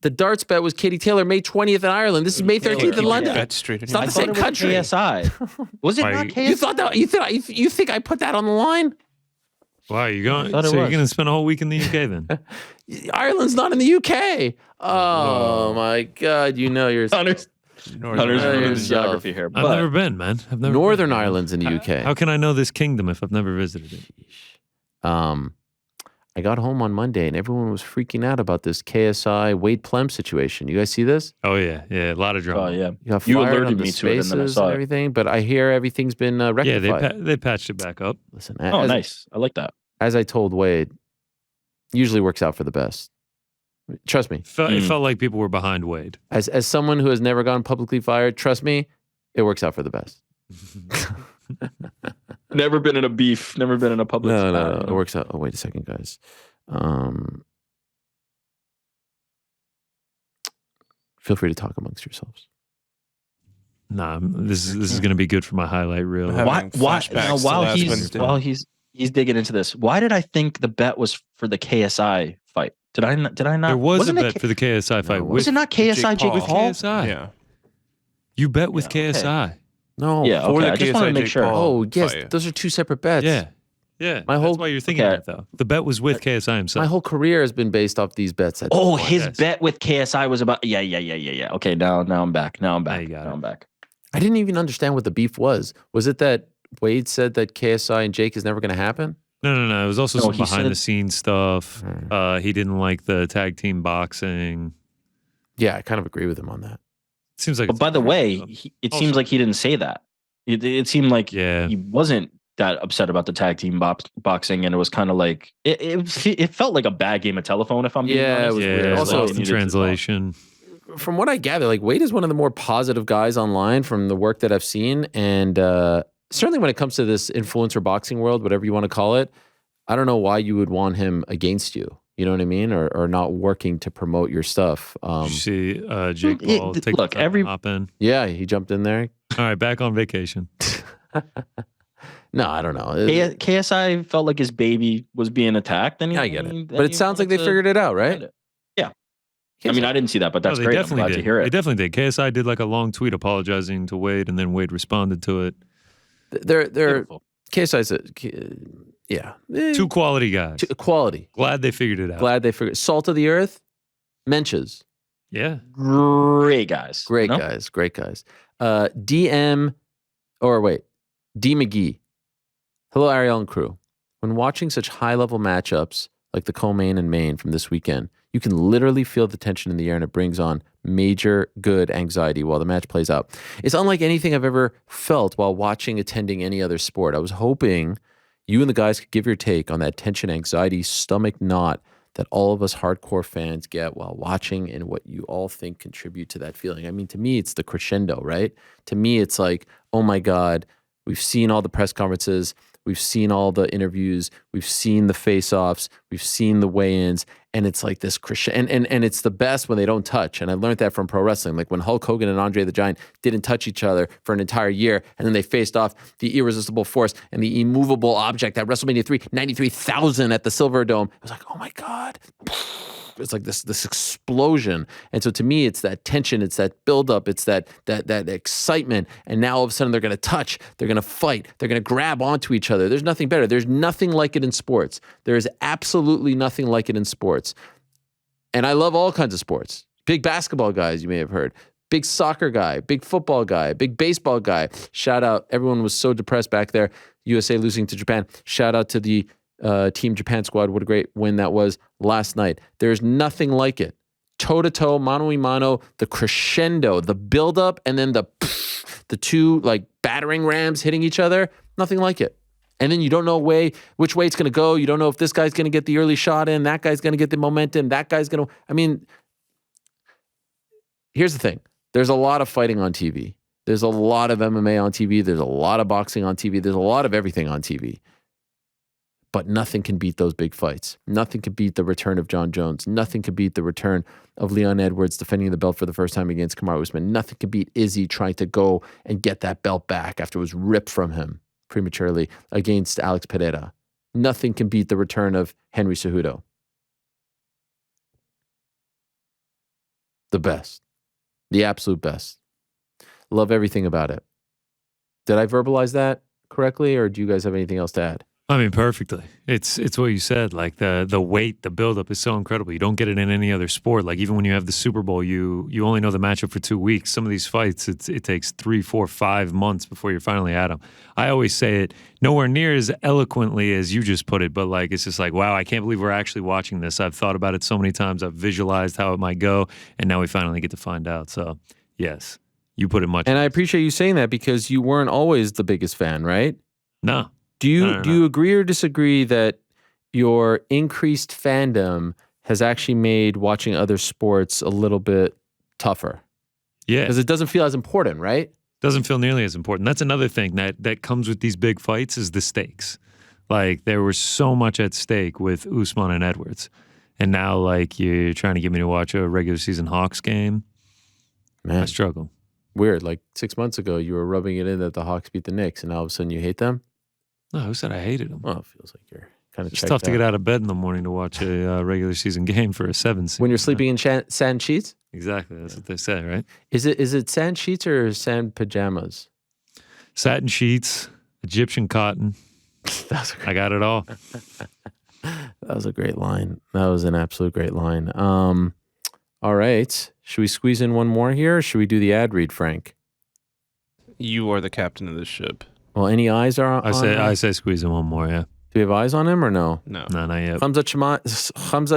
S2: The darts bet was Katie Taylor May 20th in Ireland. This is May 13th in
S3: Taylor.
S2: London.
S5: Bet straight.
S2: It's not
S3: I
S2: the
S3: thought
S2: same
S3: it was
S2: country.
S3: KSI. Was it
S4: Why
S3: not
S4: you-
S3: KSI?
S2: You thought that you think I put that on the line?
S4: Wow. Are you going?
S3: thought it
S4: So you're
S3: was.
S4: gonna spend a whole week in the UK then?
S2: Ireland's not in the UK. Oh my God! You know you're
S3: Hunter's
S5: Northern
S2: Ireland.
S3: doing
S2: yourself.
S3: geography here.
S4: I've
S3: But
S4: never been, man. I've never.
S2: Northern
S4: been.
S2: Ireland's in the UK.
S4: How can I know this kingdom if I've never visited it?
S2: I got home on Monday and everyone was freaking out about this KSI Wade Plem situation. You guys see this?
S4: Oh yeah, a lot of drama.
S3: oh yeah,
S2: You got
S3: You
S2: fired
S3: alerted
S2: on the
S3: me to it, and then I
S2: spaces
S3: saw
S2: and
S3: it.
S2: everything, but I hear everything's been
S4: Yeah,
S2: rectified.
S4: they patched it back up.
S2: Listen,
S3: Oh,
S2: as,
S3: nice. I like that.
S2: as I told Wade, usually works out for the best. Trust me.
S4: It
S3: Mm.
S4: felt like people were behind Wade.
S2: As someone who has never gone publicly fired, trust me, it works out for the best.
S3: Never been in a beef. Never been in a public.
S2: No. It works out. Oh, wait a second, guys. Feel free to talk amongst yourselves.
S4: Nah, this is going to be good for my highlight reel.
S5: Having flashbacks to last Wednesday.
S3: He's digging into this, why did I think the bet was for the KSI fight? Did I not?
S4: There was
S3: wasn't
S4: a bet for the KSI fight.
S3: Was it not KSI Jake Paul?
S4: KSI.
S5: Yeah.
S4: You bet with KSI.
S2: No.
S3: Yeah,
S5: For
S3: okay.
S5: the
S3: I just want to
S5: KSI
S3: make
S5: Jake
S3: sure.
S5: Paul.
S2: Oh, yes.
S5: fight.
S2: Those are two separate bets.
S4: Yeah. Yeah.
S2: My whole-
S4: That's why you're thinking
S3: Okay.
S4: that, though. The bet was with KSI himself.
S2: My whole career has been based off these bets.
S3: Oh, his
S4: yes.
S3: bet with KSI was about yeah. Okay, now I'm back. Now I'm back.
S4: you got
S3: Now
S4: it.
S3: I'm back.
S2: I didn't even understand what the beef was. Was it that Wade said that KSI and Jake is never going to happen?
S4: No. It was also
S3: No,
S4: some
S3: he
S4: behind
S3: said-
S4: the scenes stuff. He didn't like the tag team boxing.
S2: Yeah, I kind of agree with him on that.
S4: Seems like.
S3: But
S4: it's
S3: by the
S4: part
S3: way,
S4: of-
S3: it seems like he didn't say that. It seemed like
S4: Yeah.
S3: he wasn't that upset about the tag team boxing, and it was kind of like it felt like a bad game of telephone. If I'm being
S2: Yeah, it
S3: honest.
S2: was
S4: Yeah,
S2: weird.
S4: it was
S2: Also,
S4: lost
S3: he
S4: in
S3: needed to talk.
S4: translation.
S2: From what I gather, like Wade is one of the more positive guys online from the work that I've seen. And certainly when it comes to this influencer boxing world, whatever you want to call it, I don't know why you would want him against you. You know what I mean? Or not working to promote your stuff.
S4: Did you see Jake
S3: it-
S4: Paul
S3: look,
S4: take the time
S3: every-
S4: to hop in?
S2: Yeah, he jumped in there.
S4: All right, back on vacation.
S2: No, I don't know.
S3: KSI felt like his baby was being attacked. And
S2: I get it. But it sounds like they figured it out, right?
S3: Yeah. I mean, I didn't see that, but that's
S4: No,
S3: great. I'm glad to hear
S4: They
S3: it.
S4: definitely did. KSI did like a long tweet apologizing to Wade, and then Wade responded to it.
S2: They're
S3: Beautiful.
S2: KSI's yeah.
S4: Two quality guys.
S2: Quality.
S4: Glad they figured it out.
S2: Glad they figured. Salt of the earth, Menches.
S4: Yeah.
S3: Great guys.
S2: Great
S3: No?
S2: guys. Great guys. D McGee. Hello, Ariel and crew. When watching such high-level matchups like the co-main and main from this weekend, you can literally feel the tension in the air, and it brings on major good anxiety while the match plays out. It's unlike anything I've ever felt while attending any other sport. I was hoping you and the guys could give your take on that tension, anxiety, stomach knot that all of us hardcore fans get while watching, and what you all think contribute to that feeling. I mean, to me, it's the crescendo, right? To me, it's like, oh my God, we've seen all the press conferences, we've seen all the interviews, we've seen the face-offs, we've seen the weigh-ins, and it's like this crescendo. And it's the best when they don't touch. And I learned that from pro wrestling. Like when Hulk Hogan and Andre the Giant didn't touch each other for an entire year, and then they faced off the irresistible force and the immovable object at WrestleMania 3, 93,000 at the Silver Dome. It was like, oh my God. It's like this explosion. And so to me, it's that tension, it's that buildup, it's that excitement. And now all of a sudden they're going to touch, they're going to fight, they're going to grab onto each other. There's nothing better. There's nothing like it in sports. There is absolutely nothing like it in sports. And I love all kinds of sports. Big basketball guys, you may have heard. Big soccer guy, big football guy, big baseball guy. Shout out. Everyone was so depressed back there. USA losing to Japan. Shout out to the Team Japan squad. What a great win that was last night. There's nothing like it. Toe-to-toe, mano-a-mano, the crescendo, the build-up, and then the two like battering rams hitting each other. Nothing like it. And then you don't know which way it's going to go. You don't know if this guy's going to get the early shot in, that guy's going to get the momentum, that guy's going to... I mean, here's the thing. There's a lot of fighting on TV. There's a lot of MMA on TV. There's a lot of boxing on TV. There's a lot of everything on TV. But nothing can beat those big fights. Nothing can beat the return of John Jones. Nothing can beat the return of Leon Edwards defending the belt for the first time against Kamaru Usman. Nothing can beat Izzy trying to go and get that belt back after it was ripped from him prematurely against Alex Pereira. Nothing can beat the return of Henry Cejudo. The best. The absolute best. Love everything about it. Did I verbalize that correctly, or do you guys have anything else to add?
S4: I mean, perfectly. It's what you said. Like the weight, the buildup is so incredible. You don't get it in any other sport. Like even when you have the Super Bowl, you only know the matchup for 2 weeks. Some of these fights, it takes 3, 4, 5 months before you're finally at them. I always say it nowhere near as eloquently as you just put it, but like it's just like, wow, I can't believe we're actually watching this. I've thought about it so many times. I've visualized how it might go, and now we finally get to find out. So yes, you put it much.
S2: And I appreciate you saying that because you weren't always the biggest fan, right?
S4: No.
S2: Do you
S4: No.
S2: do you agree or disagree that your increased fandom has actually made watching other sports a little bit tougher?
S4: Yeah.
S2: Because it doesn't feel as important, right?
S4: Doesn't feel nearly as important. That's another thing that comes with these big fights is the stakes. Like there was so much at stake with Usman and Edwards. And now like you're trying to get me to watch a regular season Hawks game.
S2: Man,
S4: I struggle.
S2: Weird. Like 6 months ago, you were rubbing it in that the Hawks beat the Knicks, and all of a sudden you hate them.
S4: No, who said I hated him?
S2: Well, it feels like you're kind of
S4: It's
S2: checked
S4: tough to get
S2: out.
S4: out of bed in the morning to watch a regular season game for a 7 seed.
S2: When you're sleeping in sand sheets.
S4: Exactly. That's what they say, right?
S2: Is it sand sheets or sand pajamas?
S4: Satin sheets, Egyptian cotton. I got it all.
S2: That was a great line. That was an absolute great line. All right. Should we squeeze in one more here, or should we do the ad read, Frank?
S5: You are the captain of this ship.
S2: Well, any eyes are on
S4: I say squeeze in one more, yeah.
S2: Do we have eyes on him or no?
S5: No.
S4: No, not yet.
S2: Khamzat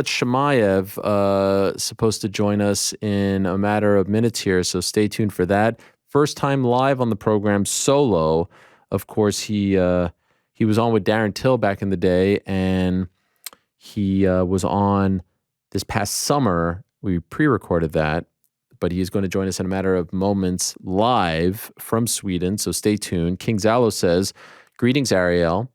S2: Chimaev supposed to join us in a matter of minutes here, so stay tuned for that. First time live on the program solo. Of course, he was on with Darren Till back in the day, and he was on this past summer. We pre-recorded that, but he is going to join us in a matter of moments live from Sweden, so stay tuned. King Zalo says, greetings, Ariel.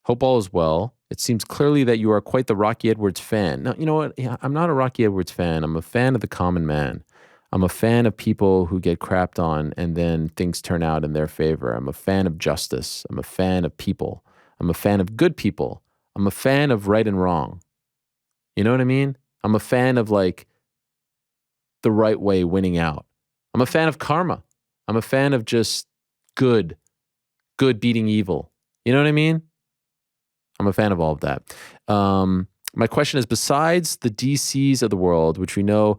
S2: Hope all is well. It seems clearly that you are quite the Rocky Edwards fan. Now, you know what? I'm not a Rocky Edwards fan. I'm a fan of the common man. I'm a fan of people who get crapped on and then things turn out in their favor. I'm a fan of justice. I'm a fan of people. I'm a fan of good people. I'm a fan of right and wrong. You know what I mean? I'm a fan of like the right way winning out. I'm a fan of karma. I'm a fan of just good beating evil. You know what I mean? I'm a fan of all of that. My question is, besides the DCs of the world, which we know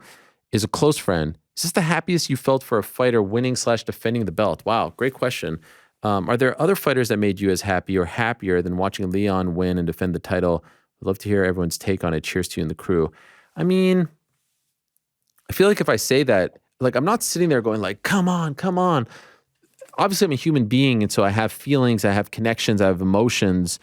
S2: is a close friend, is this the happiest you felt for a fighter winning/defending the belt? Wow, great question. Are there other fighters that made you as happy or happier than watching Leon win and defend the title? I'd love to hear everyone's take on it. Cheers to you and the crew. I mean, I feel like if I say that, like I'm not sitting there going like, come on, come on. Obviously, I'm a human being, and so I have feelings, I have connections, I have emotions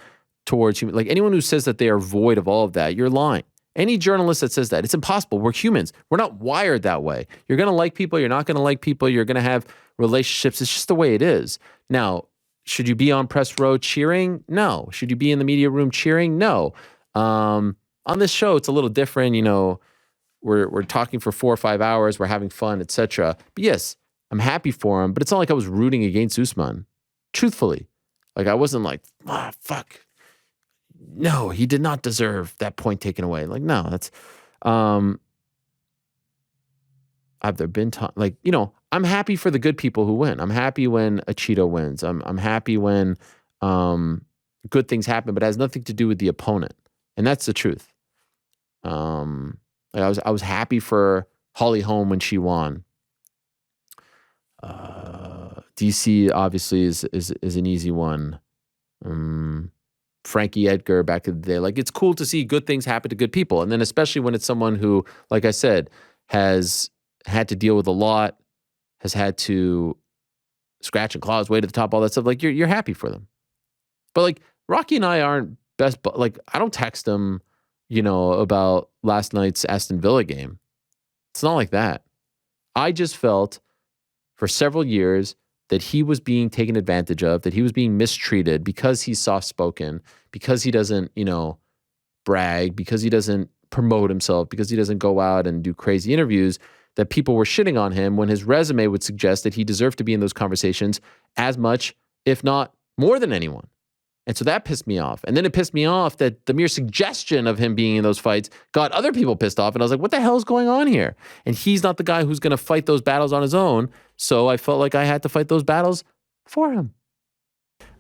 S2: towards human. Like anyone who says that they are void of all of that, you're lying. Any journalist that says that, it's impossible. We're humans. We're not wired that way. You're going to like people. You're not going to like people. You're going to have relationships. It's just the way it is. Now, should you be on press row cheering? No. Should you be in the media room cheering? No. On this show, it's a little different. You know, we're talking for 4 or 5 hours. We're having fun, etc. But yes, I'm happy for him. But it's not like I was rooting against Usman. Truthfully, like I wasn't like, fuck. No, he did not deserve that point taken away. Like, no, that's, have there been times, like, you know, I'm happy for the good people who win. I'm happy when a Chito wins. I'm happy when good things happen, but it has nothing to do with the opponent. And that's the truth. Like I was happy for Holly Holm when she won. DC obviously is an easy one. Frankie Edgar back in the day. Like, it's cool to see good things happen to good people. And then especially when it's someone who, like I said, has had to deal with a lot, has had to scratch and claw his way to the top, all that stuff. Like, you're happy for them. But like Rocky and I aren't best, but like I don't text him, you know, about last night's Aston Villa game. It's not like that. I just felt for several years that he was being taken advantage of, that he was being mistreated because he's soft-spoken, because he doesn't, you know, brag, because he doesn't promote himself, because he doesn't go out and do crazy interviews, that people were shitting on him when his resume would suggest that he deserved to be in those conversations as much, if not more than anyone. And so that pissed me off. And then it pissed me off that the mere suggestion of him being in those fights got other people pissed off. And I was like, what the hell is going on here? And he's not the guy who's going to fight those battles on his own. So I felt like I had to fight those battles for him.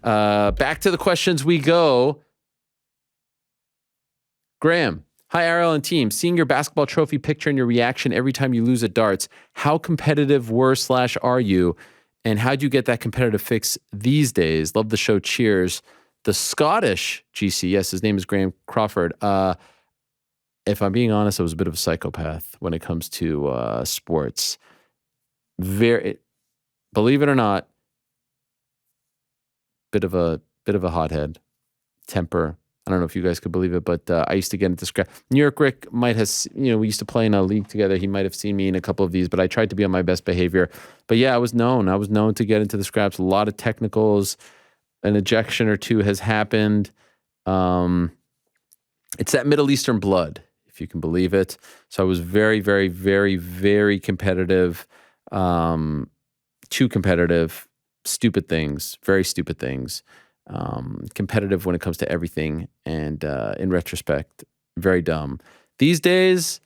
S2: Back to the questions we go. Graham. Hi, Ariel and team. Seeing your basketball trophy picture and your reaction every time you lose at darts, how competitive were/are you? And how do you get that competitive fix these days? Love the show. Cheers. The Scottish GC, yes, his name is Graham Crawford. If I'm being honest, I was a bit of a psychopath when it comes to sports. Believe it or not, bit of a hothead, temper. I don't know if you guys could believe it, but I used to get into scrap. New York Rick might have, you know, we used to play in a league together. He might have seen me in a couple of these, but I tried to be on my best behavior. But yeah, I was known to get into the scraps. A lot of technicals. An ejection or two has happened. It's that Middle Eastern blood, if you can believe it. So I was very, very, very, very competitive. too competitive, stupid things, very stupid things. Competitive when it comes to everything, and in retrospect, very dumb. These days,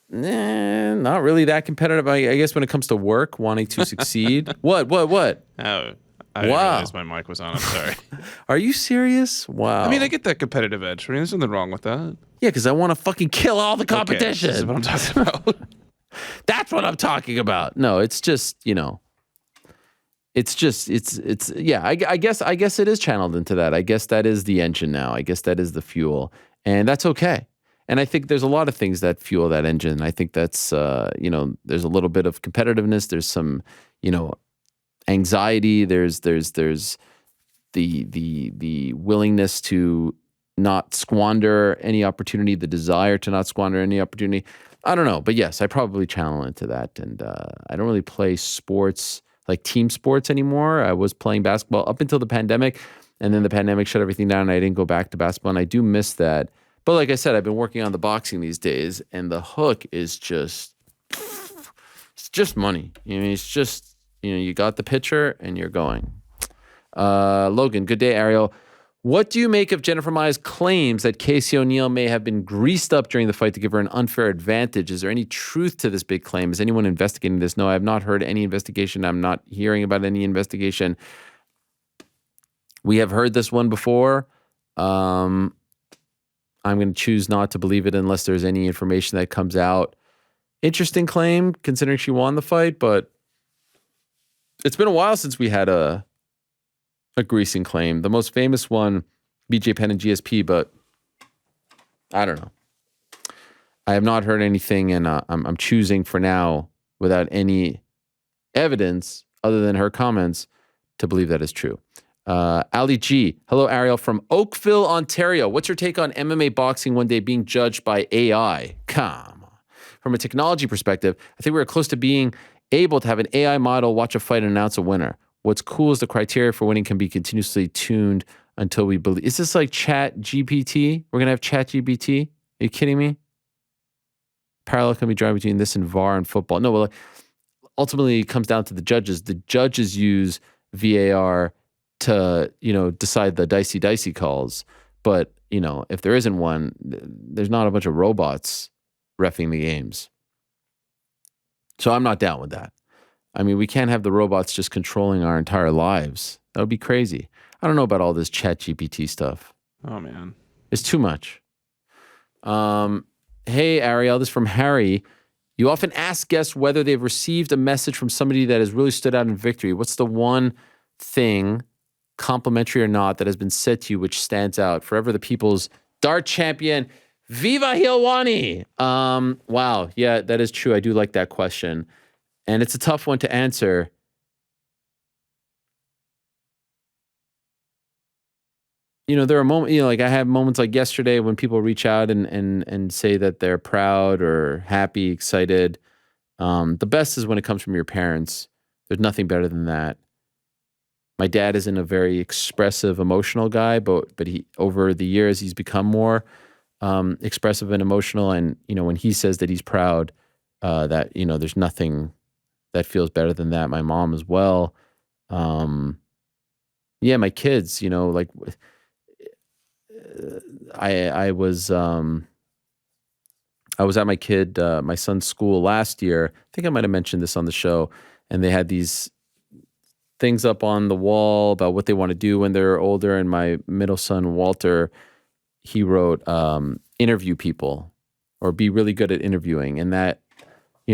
S2: not really that competitive. I guess when it comes to work, wanting to succeed. What?
S5: Oh, I didn't realize my mic was on. I'm sorry.
S2: Are you serious? Wow.
S5: I mean, I get that competitive edge. I mean, there's nothing wrong with that.
S2: Yeah, because I want to fucking kill all the
S5: Okay,
S2: competition.
S5: this is what I'm talking about.
S2: That's what I'm talking about. No, it's just, yeah, I guess it is channeled into that. I guess that is the engine now. I guess that is the fuel, and that's okay. And I think there's a lot of things that fuel that engine. I think that's, there's a little bit of competitiveness. There's some, anxiety. There's the willingness to not squander any opportunity, the desire to not squander any opportunity. I don't know, but yes, I probably channel into that. And I don't really play sports, like team sports anymore. I was playing basketball up until the pandemic, and then the pandemic shut everything down, and I didn't go back to basketball, and I do miss that. But like I said, I've been working on the boxing these days, and the hook is it's just money. It's just, you got the pitcher and you're going. Logan, good day, Ariel. What do you make of Jennifer Maia's claims that Casey O'Neill may have been greased up during the fight to give her an unfair advantage? Is there any truth to this big claim? Is anyone investigating this? No, I have not heard any investigation. I'm not hearing about any investigation. We have heard this one before. I'm going to choose not to believe it unless there's any information that comes out. Interesting claim, considering she won the fight, but it's been a while since we had a greasing claim. The most famous one, BJ Penn and GSP, but I don't know. I have not heard anything, and I'm choosing for now, without any evidence other than her comments, to believe that is true. Ali G. Hello, Ariel from Oakville, Ontario. What's your take on MMA boxing one day being judged by AI? Come on. From a technology perspective, I think we're close to being able to have an AI model watch a fight and announce a winner. What's cool is the criteria for winning can be continuously tuned until we believe. Is this like Chat GPT? We're going to have Chat GPT? Are you kidding me? Parallel can be drawn between this and VAR and football. No, well, ultimately it comes down to the judges. The judges use VAR to, decide the dicey calls. But, if there isn't one, there's not a bunch of robots reffing the games. So I'm not down with that. I mean, we can't have the robots just controlling our entire lives. That would be crazy. I don't know about all this Chat GPT stuff.
S5: Oh, man.
S2: It's too much. Hey, Ariel, this is from Harry. You often ask guests whether they've received a message from somebody that has really stood out in victory. What's the one thing, complimentary or not, that has been said to you which stands out? Forever the people's dart champion, Viva Helwani. Wow. Yeah, that is true. I do like that question. And it's a tough one to answer. There are moments, like I have moments like yesterday when people reach out and say that they're proud or happy, excited. The best is when it comes from your parents. There's nothing better than that. My dad isn't a very expressive, emotional guy, but he, over the years, he's become more expressive and emotional. And, when he says that he's proud, that, there's nothing that feels better than that. My mom as well. Yeah, my kids, like I was at my son's school last year. I think I might have mentioned this on the show, and they had these things up on the wall about what they want to do when they're older. And my middle son, Walter, he wrote, interview people or be really good at interviewing. And that,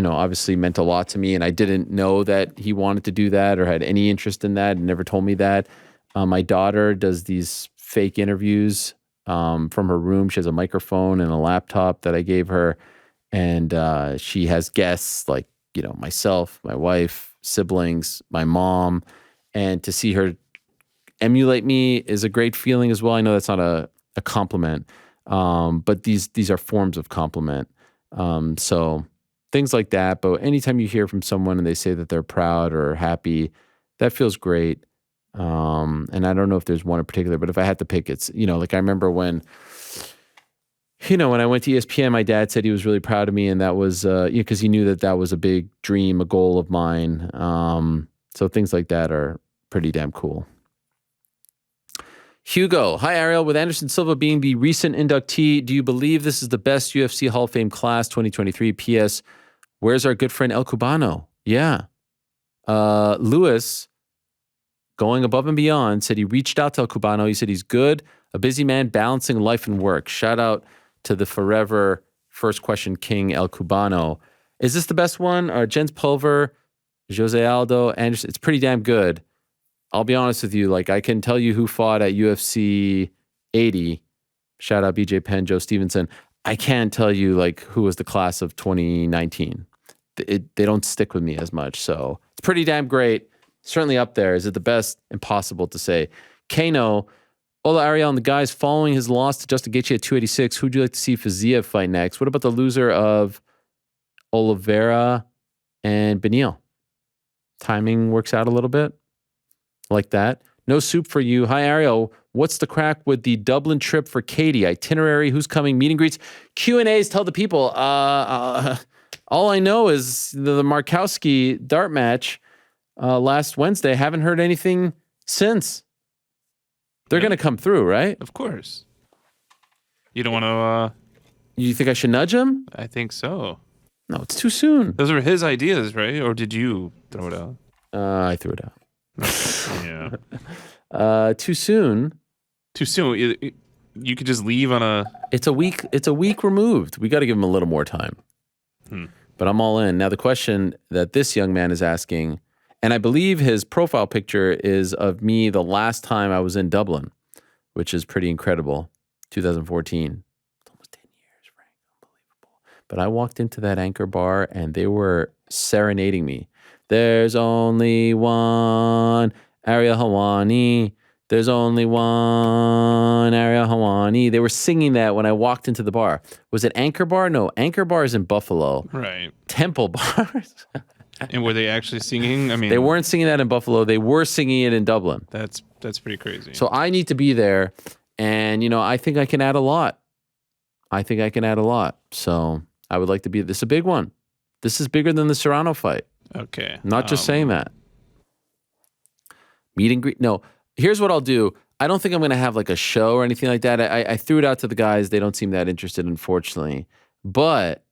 S2: obviously meant a lot to me. And I didn't know that he wanted to do that or had any interest in that, and never told me that. My daughter does these fake interviews from her room. She has a microphone and a laptop that I gave her. And she has guests like, myself, my wife, siblings, my mom. And to see her emulate me is a great feeling as well. I know that's not a compliment, but these are forms of compliment. So things like that. But anytime you hear from someone and they say that they're proud or happy, that feels great. And I don't know if there's one in particular, but if I had to pick, it's, like I remember when I went to ESPN, my dad said he was really proud of me, and that was, because he knew that was a big dream, a goal of mine. So things like that are pretty damn cool. Hugo, hi Ariel. With Anderson Silva being the recent inductee, do you believe this is the best UFC Hall of Fame class 2023? P.S. Where's our good friend El Cubano? Yeah. Lewis, going above and beyond, said he reached out to El Cubano. He said he's good, a busy man balancing life and work. Shout out to the forever first question king El Cubano. Is this the best one? Jens Pulver, Jose Aldo, Anderson. It's pretty damn good. I'll be honest with you. Like, I can tell you who fought at UFC 80. Shout out BJ Penn, Joe Stevenson. I can't tell you like who was the class of 2019. They don't stick with me as much. So it's pretty damn great. Certainly up there. Is it the best? Impossible to say. Kano, Ola Ariel and the guys following his loss to Justin Gaethje at 286. Who'd you like to see Fizzier fight next? What about the loser of Oliveira and Beneil? Timing works out a little bit. Like that. No soup for you. Hi, Ariel. What's the crack with the Dublin trip for Katie? Itinerary, who's coming, meet and greets, Q&As, tell the people. All I know is the Markowski dart match last Wednesday. Haven't heard anything since. They're going to come through, right?
S5: Of course. You don't want to...
S2: You think I should nudge him?
S5: I think so.
S2: No, it's too soon.
S5: Those were his ideas, right? Or did you throw it out?
S2: I threw it out.
S5: Yeah.
S2: Too soon.
S5: Too soon. You could just leave on a...
S2: It's a week removed. We got to give him a little more time. But I'm all in. Now, the question that this young man is asking, and I believe his profile picture is of me the last time I was in Dublin, which is pretty incredible. 2014. It's almost 10 years, Frank. Unbelievable. But I walked into that Anchor bar and they were serenading me. There's only one Ariel Helwani. There's only one Ariel Helwani. They were singing that when I walked into the bar. Was it Anchor Bar? No, Anchor Bar is in Buffalo.
S5: Right.
S2: Temple Bars.
S5: And were they actually singing? I mean,
S2: they weren't singing that in Buffalo. They were singing it in Dublin.
S5: That's pretty crazy.
S2: So I need to be there. And, I think I can add a lot. So I would like to be. This is a big one. This is bigger than the Serrano fight.
S5: Okay.
S2: Not just saying that. Meet and greet. No, here's what I'll do. I don't think I'm going to have like a show or anything like that. I threw it out to the guys. They don't seem that interested, unfortunately. But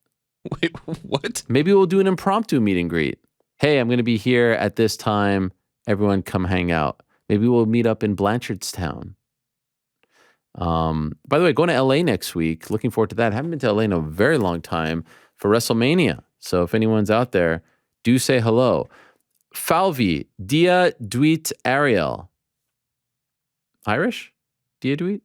S5: wait, what?
S2: Maybe we'll do an impromptu meet and greet. Hey, I'm going to be here at this time. Everyone come hang out. Maybe we'll meet up in Blanchardstown. By the way, going to LA next week. Looking forward to that. Haven't been to LA in a very long time for WrestleMania. So if anyone's out there, do say hello. Falvi, Dia Duit Ariel. Irish? Dia Duit?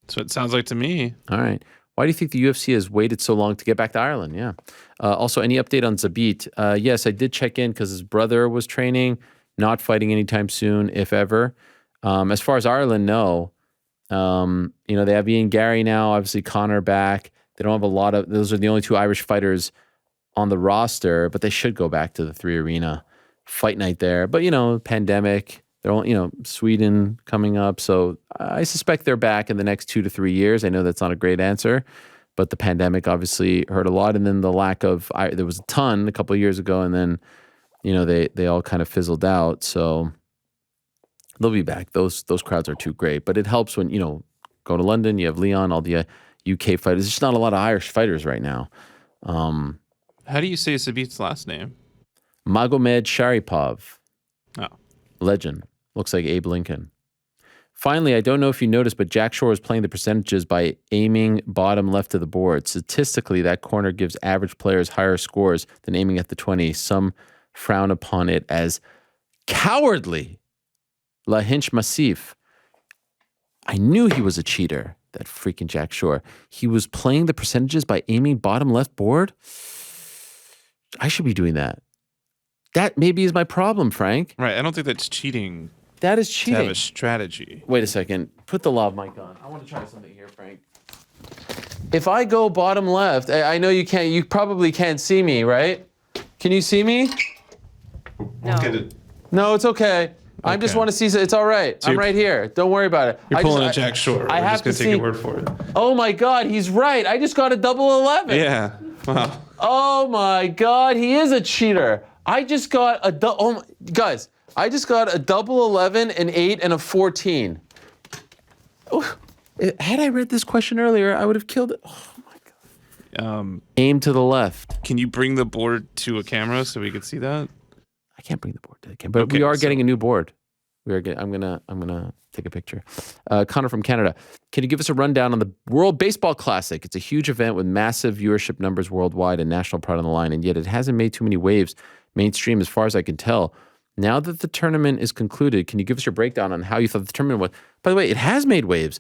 S5: That's what it sounds like to me.
S2: All right. Why do you think the UFC has waited so long to get back to Ireland? Yeah. Also, any update on Zabit? Yes, I did check in because his brother was training, not fighting anytime soon, if ever. As far as Ireland, no. They have Ian Gary now, obviously Connor back. They don't have a lot of, those are the only two Irish fighters on the roster, but they should go back to the 3 Arena fight night there. But, pandemic, they're all, Sweden coming up. So I suspect they're back in the next 2 to 3 years. I know that's not a great answer, but the pandemic obviously hurt a lot. And then the lack of, there was a ton a couple of years ago, and then, they all kind of fizzled out. So they'll be back. Those crowds are too great, but it helps when, go to London, you have Leon, all the UK fighters. There's just not a lot of Irish fighters right now.
S5: How do you say Zabit's last name?
S2: Magomedsharipov.
S5: Oh.
S2: Legend. Looks like Abe Lincoln. Finally, I don't know if you noticed, but Jack Shore is playing the percentages by aiming bottom left of the board. Statistically, that corner gives average players higher scores than aiming at the 20. Some frown upon it as cowardly. La Hinch Massif. I knew he was a cheater, that freaking Jack Shore. He was playing the percentages by aiming bottom left board? I should be doing that. That maybe is my problem, Frank.
S5: Right. I don't think that's cheating.
S2: That is
S5: To
S2: cheating.
S5: have a strategy.
S2: Wait a second. Put the lav mic on. I want to try something here, Frank. If I go bottom left, I know you can't. You probably can't see me, right? Can you see me?
S7: No.
S2: No, it's okay. I just want to see. It's all right. I'm right here. Don't worry about it.
S5: You're pulling a Jack Shore.
S2: I
S5: We're
S2: have
S5: just
S2: to
S5: going to take
S2: see.
S5: your word for it.
S2: Oh my God, he's right. I just got a double 11.
S5: Yeah. Wow.
S2: Oh my God, he is a cheater. I just got a guys. I just got a double 11, an 8, and a 14. Oh, had I read this question earlier, I would have killed it. Oh my god. Aim to the left.
S5: Can you bring the board to a camera so we can see that?
S2: I can't bring the board to the camera, but
S5: Okay,
S2: we are getting a new board. We are getting. I'm gonna take a picture. Connor from Canada, can you give us a rundown on the World Baseball Classic? It's a huge event with massive viewership numbers worldwide and national pride on the line, and yet it hasn't made too many waves mainstream as far as I can tell. Now that the tournament is concluded, can you give us your breakdown on how you thought the tournament was? By the way, it has made waves.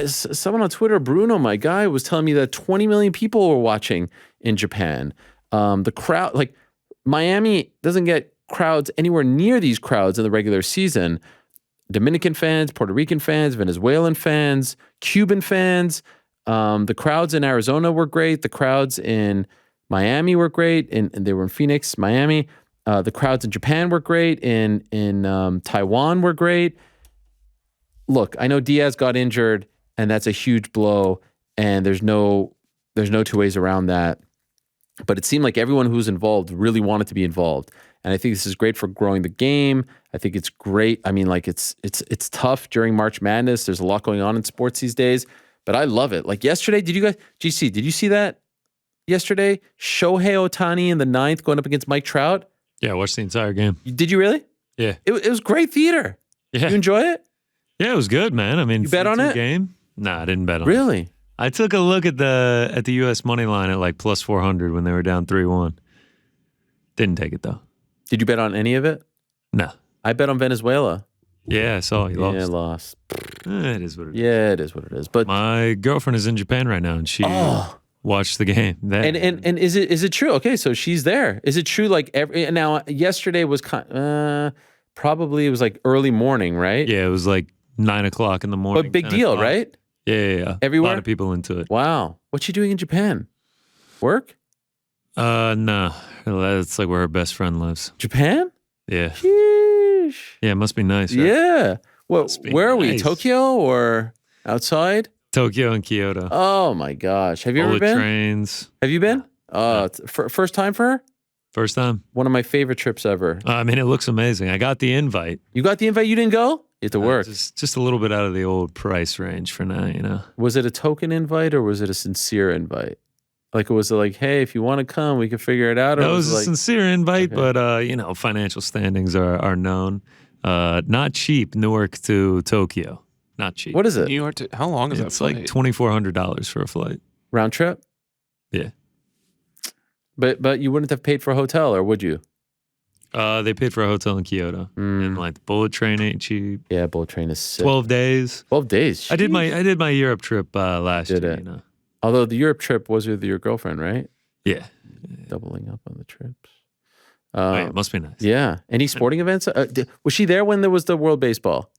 S2: Someone on Twitter, Bruno, my guy, was telling me that 20 million people were watching in Japan. The crowd, like Miami doesn't get crowds anywhere near these crowds in the regular season. Dominican fans, Puerto Rican fans, Venezuelan fans, Cuban fans. The crowds in Arizona were great. The crowds in Miami were great. And they were in Phoenix, Miami. The crowds in Japan were great. In Taiwan were great. Look, I know Diaz got injured, and that's a huge blow. And there's no two ways around that. But it seemed like everyone who was involved really wanted to be involved. And I think this is great for growing the game. I think it's great. I mean, like it's tough during March Madness. There's a lot going on in sports these days, but I love it. Like yesterday, did you see that yesterday? Shohei Ohtani in the 9th going up against Mike Trout.
S4: Yeah, I watched the entire game.
S2: Did you really?
S4: Yeah.
S2: It was great theater.
S4: Yeah.
S2: You enjoy it?
S4: Yeah, it was good, man. I mean,
S2: you bet on it?
S4: Game? Nah, I didn't bet on it.
S2: Really?
S4: I took a look at the U.S. money line at like plus 400 when they were down 3-1. Didn't take it though.
S2: Did you bet on any of it?
S4: No.
S2: I bet on Venezuela.
S4: Yeah, I saw you lost.
S2: Yeah, lost.
S4: It is what it is.
S2: Yeah, it is what it is. But
S4: my girlfriend is in Japan right now, and she watched the game.
S2: And is it true? Okay, so she's there. Is it true? Like now, yesterday was probably it was like early morning, right?
S4: Yeah, it was like 9 o'clock in the morning.
S2: But big deal, right?
S4: Yeah.
S2: Everywhere?
S4: A lot of people into it.
S2: Wow. What's she doing in Japan? Work?
S4: No. That's like where her best friend lives.
S2: Japan?
S4: Yeah.
S2: Sheesh.
S4: Yeah, it must be nice, right?
S2: Yeah. Well, where are we?
S4: Nice.
S2: Tokyo or outside?
S4: Tokyo and Kyoto.
S2: Oh my gosh. Have you ever been?
S4: Trains.
S2: Have you been? First time for her?
S4: First time.
S2: One of my favorite trips ever.
S4: I mean, it looks amazing. I got the invite.
S2: You got the invite? You didn't go? You have to work.
S4: Just a little bit out of the old price range for now, you know.
S2: Was it a token invite or was it a sincere invite? Like, was it like, hey, if you want to come, we can figure it out? Or
S4: That was a
S2: like,
S4: sincere invite,
S2: Okay.
S4: but, you know, financial standings are known. Not cheap, Newark to Tokyo. Not cheap.
S2: What is it?
S5: New York to, how long is
S4: It's
S5: that
S4: like
S5: flight?
S4: $2,400 for a flight.
S2: Round trip?
S4: Yeah.
S2: But you wouldn't have paid for a hotel, or would you?
S4: They paid for a hotel in Kyoto. And like the bullet train ain't cheap.
S2: Yeah, bullet train is sick.
S4: 12 days.
S2: 12 days.
S4: I did my Europe trip last
S2: Did
S4: year,
S2: it?
S4: you know.
S2: Although the Europe trip was with your girlfriend, right?
S4: Yeah.
S2: Doubling up on the trips.
S4: Oh, yeah, it must be nice.
S2: Yeah. Any sporting events? Was she there when there was the World Baseball?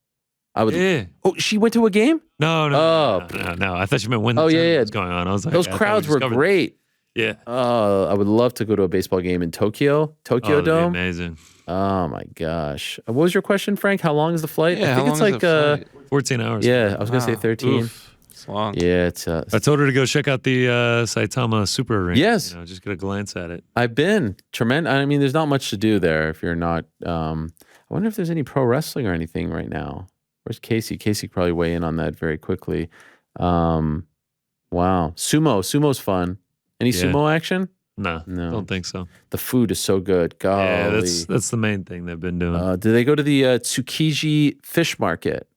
S4: Yeah.
S2: Oh, she went to a game?
S4: No. I thought you meant when the tournament was going on. I was like,
S2: Those
S4: I thought we
S2: crowds were
S4: discovered-
S2: great.
S4: Yeah.
S2: I would love to go to a baseball game in Tokyo
S4: That'd be
S2: Dome.
S4: amazing.
S2: Oh my gosh. What was your question, Frank? How long is the flight?
S5: Yeah,
S2: I think
S5: how
S2: it's
S5: long
S2: like
S5: is the flight?
S4: 14 hours.
S2: yeah, I was gonna say
S5: Wow.
S2: 13.
S5: Oof. It's long.
S2: Yeah, it's
S4: I told her to go check out the Saitama Super Arena.
S2: Yes.
S4: You know, just get a glance at it.
S2: I've been tremendous. I mean, there's not much to do there if you're not. I wonder if there's any pro wrestling or anything right now. Where's Casey? Casey could probably weigh in on that very quickly. Wow, sumo's fun. Any
S4: Yeah.
S2: sumo action?
S4: No,
S2: No.
S4: don't think so.
S2: The food is so good. Golly.
S4: Yeah, that's the main thing they've been doing.
S2: Do they go to the Tsukiji fish market?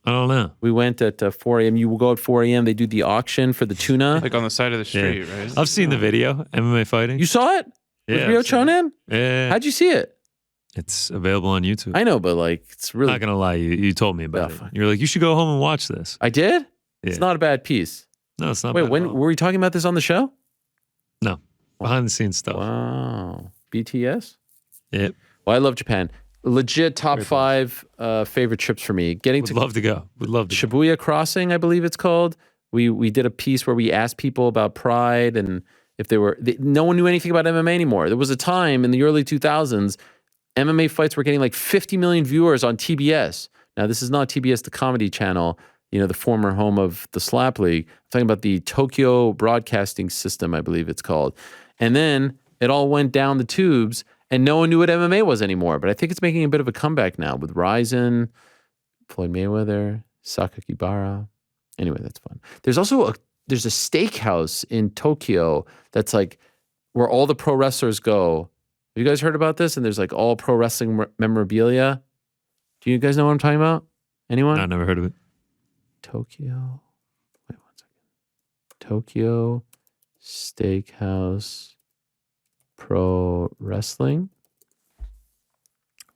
S4: I don't know.
S2: We went at 4 a.m. You will go at 4 a.m. They do the auction for the tuna.
S5: Like on the side of the street, right?
S4: I've seen the video, MMA fighting.
S2: You saw it?
S4: yeah,
S2: With Ryo
S4: I've seen it.
S2: Chonen?
S4: Yeah,
S2: How'd you see it?
S4: it's available on YouTube.
S2: I know, but like, it's really.
S4: Not gonna lie, you told me about
S2: Oh,
S4: it.
S2: fuck.
S4: You're like, you should go home and watch this.
S2: I did?
S4: Yeah.
S2: It's not a bad piece.
S4: No, it's not.
S2: Wait,
S4: bad at
S2: when
S4: all.
S2: were we talking about this on the show?
S4: No, behind the scenes stuff.
S2: Wow. BTS?
S4: Yep,
S2: Well, I love Japan. Legit top
S4: Great
S2: 5 favorite trips for me. Getting
S4: would
S2: to
S4: love to go. Would love to. Go.
S2: Shibuya Crossing, I believe it's called. We did a piece where we asked people about Pride and if no one knew anything about MMA anymore. There was a time in the early 2000s, MMA fights were getting like 50 million viewers on TBS. Now, this is not TBS, the comedy channel, the former home of the Slap League. I'm talking about the Tokyo Broadcasting System, I believe it's called. And then it all went down the tubes And no one knew what MMA was anymore. But I think it's making a bit of a comeback now with Ryzen, Floyd Mayweather, Sakakibara. Anyway, that's fun. There's also there's a steakhouse in Tokyo that's like where all the pro wrestlers go. Have you guys heard about this? And there's like all pro wrestling memorabilia. Do you guys know what I'm talking about? Anyone?
S4: I never heard of it.
S2: Tokyo. Wait 1 second. Tokyo Steakhouse Pro Wrestling.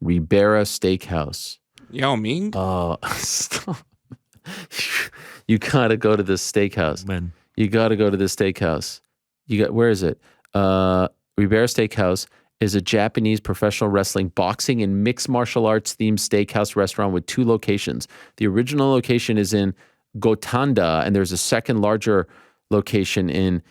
S2: Ribera Steakhouse.
S5: Yao Ming?
S2: Oh, stop. You gotta go to this steakhouse.
S4: Man.
S2: You gotta go to this steakhouse. Where is it? Ribera Steakhouse is a Japanese professional wrestling, boxing, and mixed martial arts themed steakhouse restaurant with 2 locations. The original location is in Gotanda, and there's a second larger location in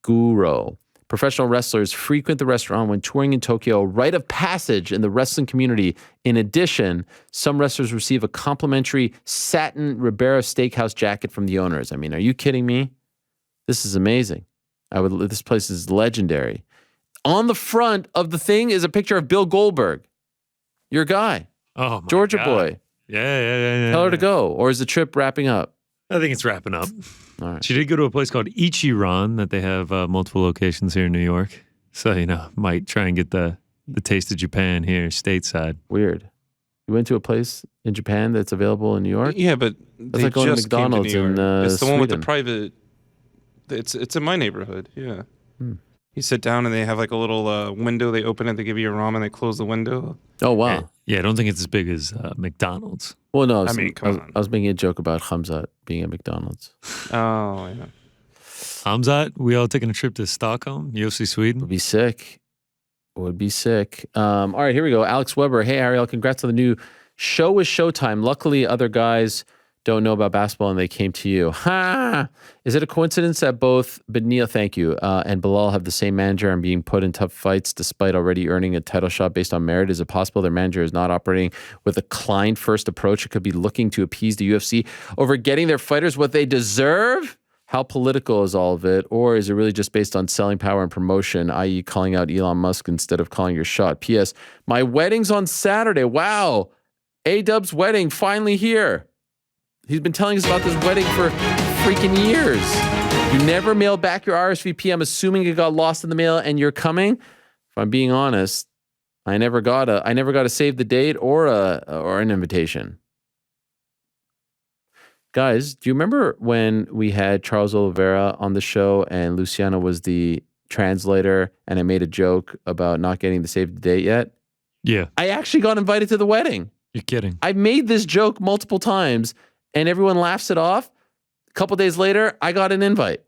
S2: Shimomoguro. Professional wrestlers frequent the restaurant when touring in Tokyo, rite of passage in the wrestling community. In addition, some wrestlers receive a complimentary satin Ribera Steakhouse jacket from the owners. I mean, are you kidding me? This is amazing. This place is legendary. On the front of the thing is a picture of Bill Goldberg, your guy,
S4: Oh, my
S2: Georgia
S4: God.
S2: boy.
S4: Yeah.
S2: Tell her to go, or is the trip wrapping up?
S4: I think it's wrapping up.
S2: All right.
S4: She did go to a place called Ichiran that they have multiple locations here in New York. So, might try and get the taste of Japan here stateside.
S2: Weird. You went to a place in Japan that's available in New York?
S5: Yeah, but
S2: That's
S5: they
S2: like going to
S5: just came
S2: McDonald's
S5: to New York.
S2: in
S5: It's the one with the
S2: Sweden.
S5: private. It's in my neighborhood. Yeah.
S2: Hmm.
S5: You sit down and they have like a little window. They open it. They give you a ramen. They close the window.
S2: Oh, wow.
S4: Yeah, I don't think it's as big as McDonald's.
S2: Well, no,
S5: come on.
S2: I was making a joke about Hamzat being at McDonald's.
S5: Oh yeah.
S4: Hamzat, we all taking a trip to Stockholm, UFC Sweden.
S2: Would be sick. All right, here we go. Alex Weber. Hey, Ariel, congrats on the new show with Showtime. Luckily, other guys don't know about basketball and they came to you. Ha! Is it a coincidence that both Beneil, thank you, and Belal have the same manager and being put in tough fights despite already earning a title shot based on merit? Is it possible their manager is not operating with a client-first approach? It could be looking to appease the UFC over getting their fighters what they deserve? How political is all of it? Or is it really just based on selling power and promotion, i.e. calling out Elon Musk instead of calling your shot? P.S. My wedding's on Saturday. Wow. A-Dub's wedding finally here. He's been telling us about this wedding for freaking years. You never mailed back your RSVP. I'm assuming it got lost in the mail and you're coming. If I'm being honest, I never got a save the date or an invitation. Guys, do you remember when we had Charles Oliveira on the show and Luciano was the translator and I made a joke about not getting the save the date yet?
S4: Yeah.
S2: I actually got invited to the wedding.
S4: You're kidding.
S2: I made this joke multiple times and everyone laughs it off. A couple days later, I got an invite.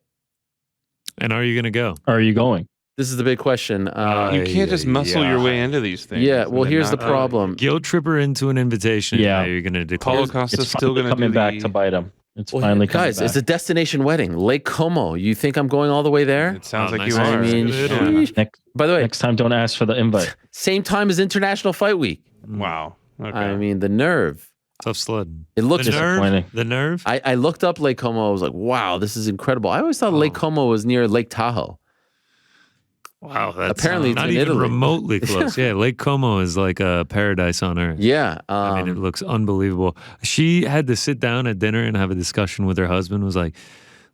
S4: And are you going to go?
S3: Are you going?
S2: This is the big question.
S5: You can't just muscle your way into these things.
S2: Yeah, well,
S5: and
S2: here's the
S5: not-
S2: problem.
S4: Guilt tripper into an invitation.
S3: Yeah.
S4: Now you're going to declare.
S5: Paulo Costa's
S3: It's
S5: still going to
S3: coming
S5: do
S3: back
S5: the,
S3: to bite him. It's
S2: Well,
S3: finally coming
S2: guys,
S3: back.
S2: it's a destination wedding, Lake Como. You think I'm going all the way there?
S5: It sounds
S4: Oh,
S5: like
S4: nice.
S5: you are.
S2: I mean,
S4: Good.
S2: sheesh. By the way,
S3: Next time, don't ask for the invite.
S2: same time as International Fight Week.
S5: Wow. Okay.
S2: I mean, the nerve.
S4: Tough sledding.
S2: It looks
S4: The
S3: disappointing.
S4: nerve. The nerve.
S2: I looked up Lake Como. I was like, wow, this is incredible. I always thought Lake Como was near Lake Tahoe.
S4: Wow. That's
S2: Apparently it's
S4: not
S2: in
S4: even
S2: Italy.
S4: remotely close. Yeah. Lake Como is like a paradise on earth.
S2: Yeah.
S4: I mean, it looks unbelievable. She had to sit down at dinner and have a discussion with her husband. Was like,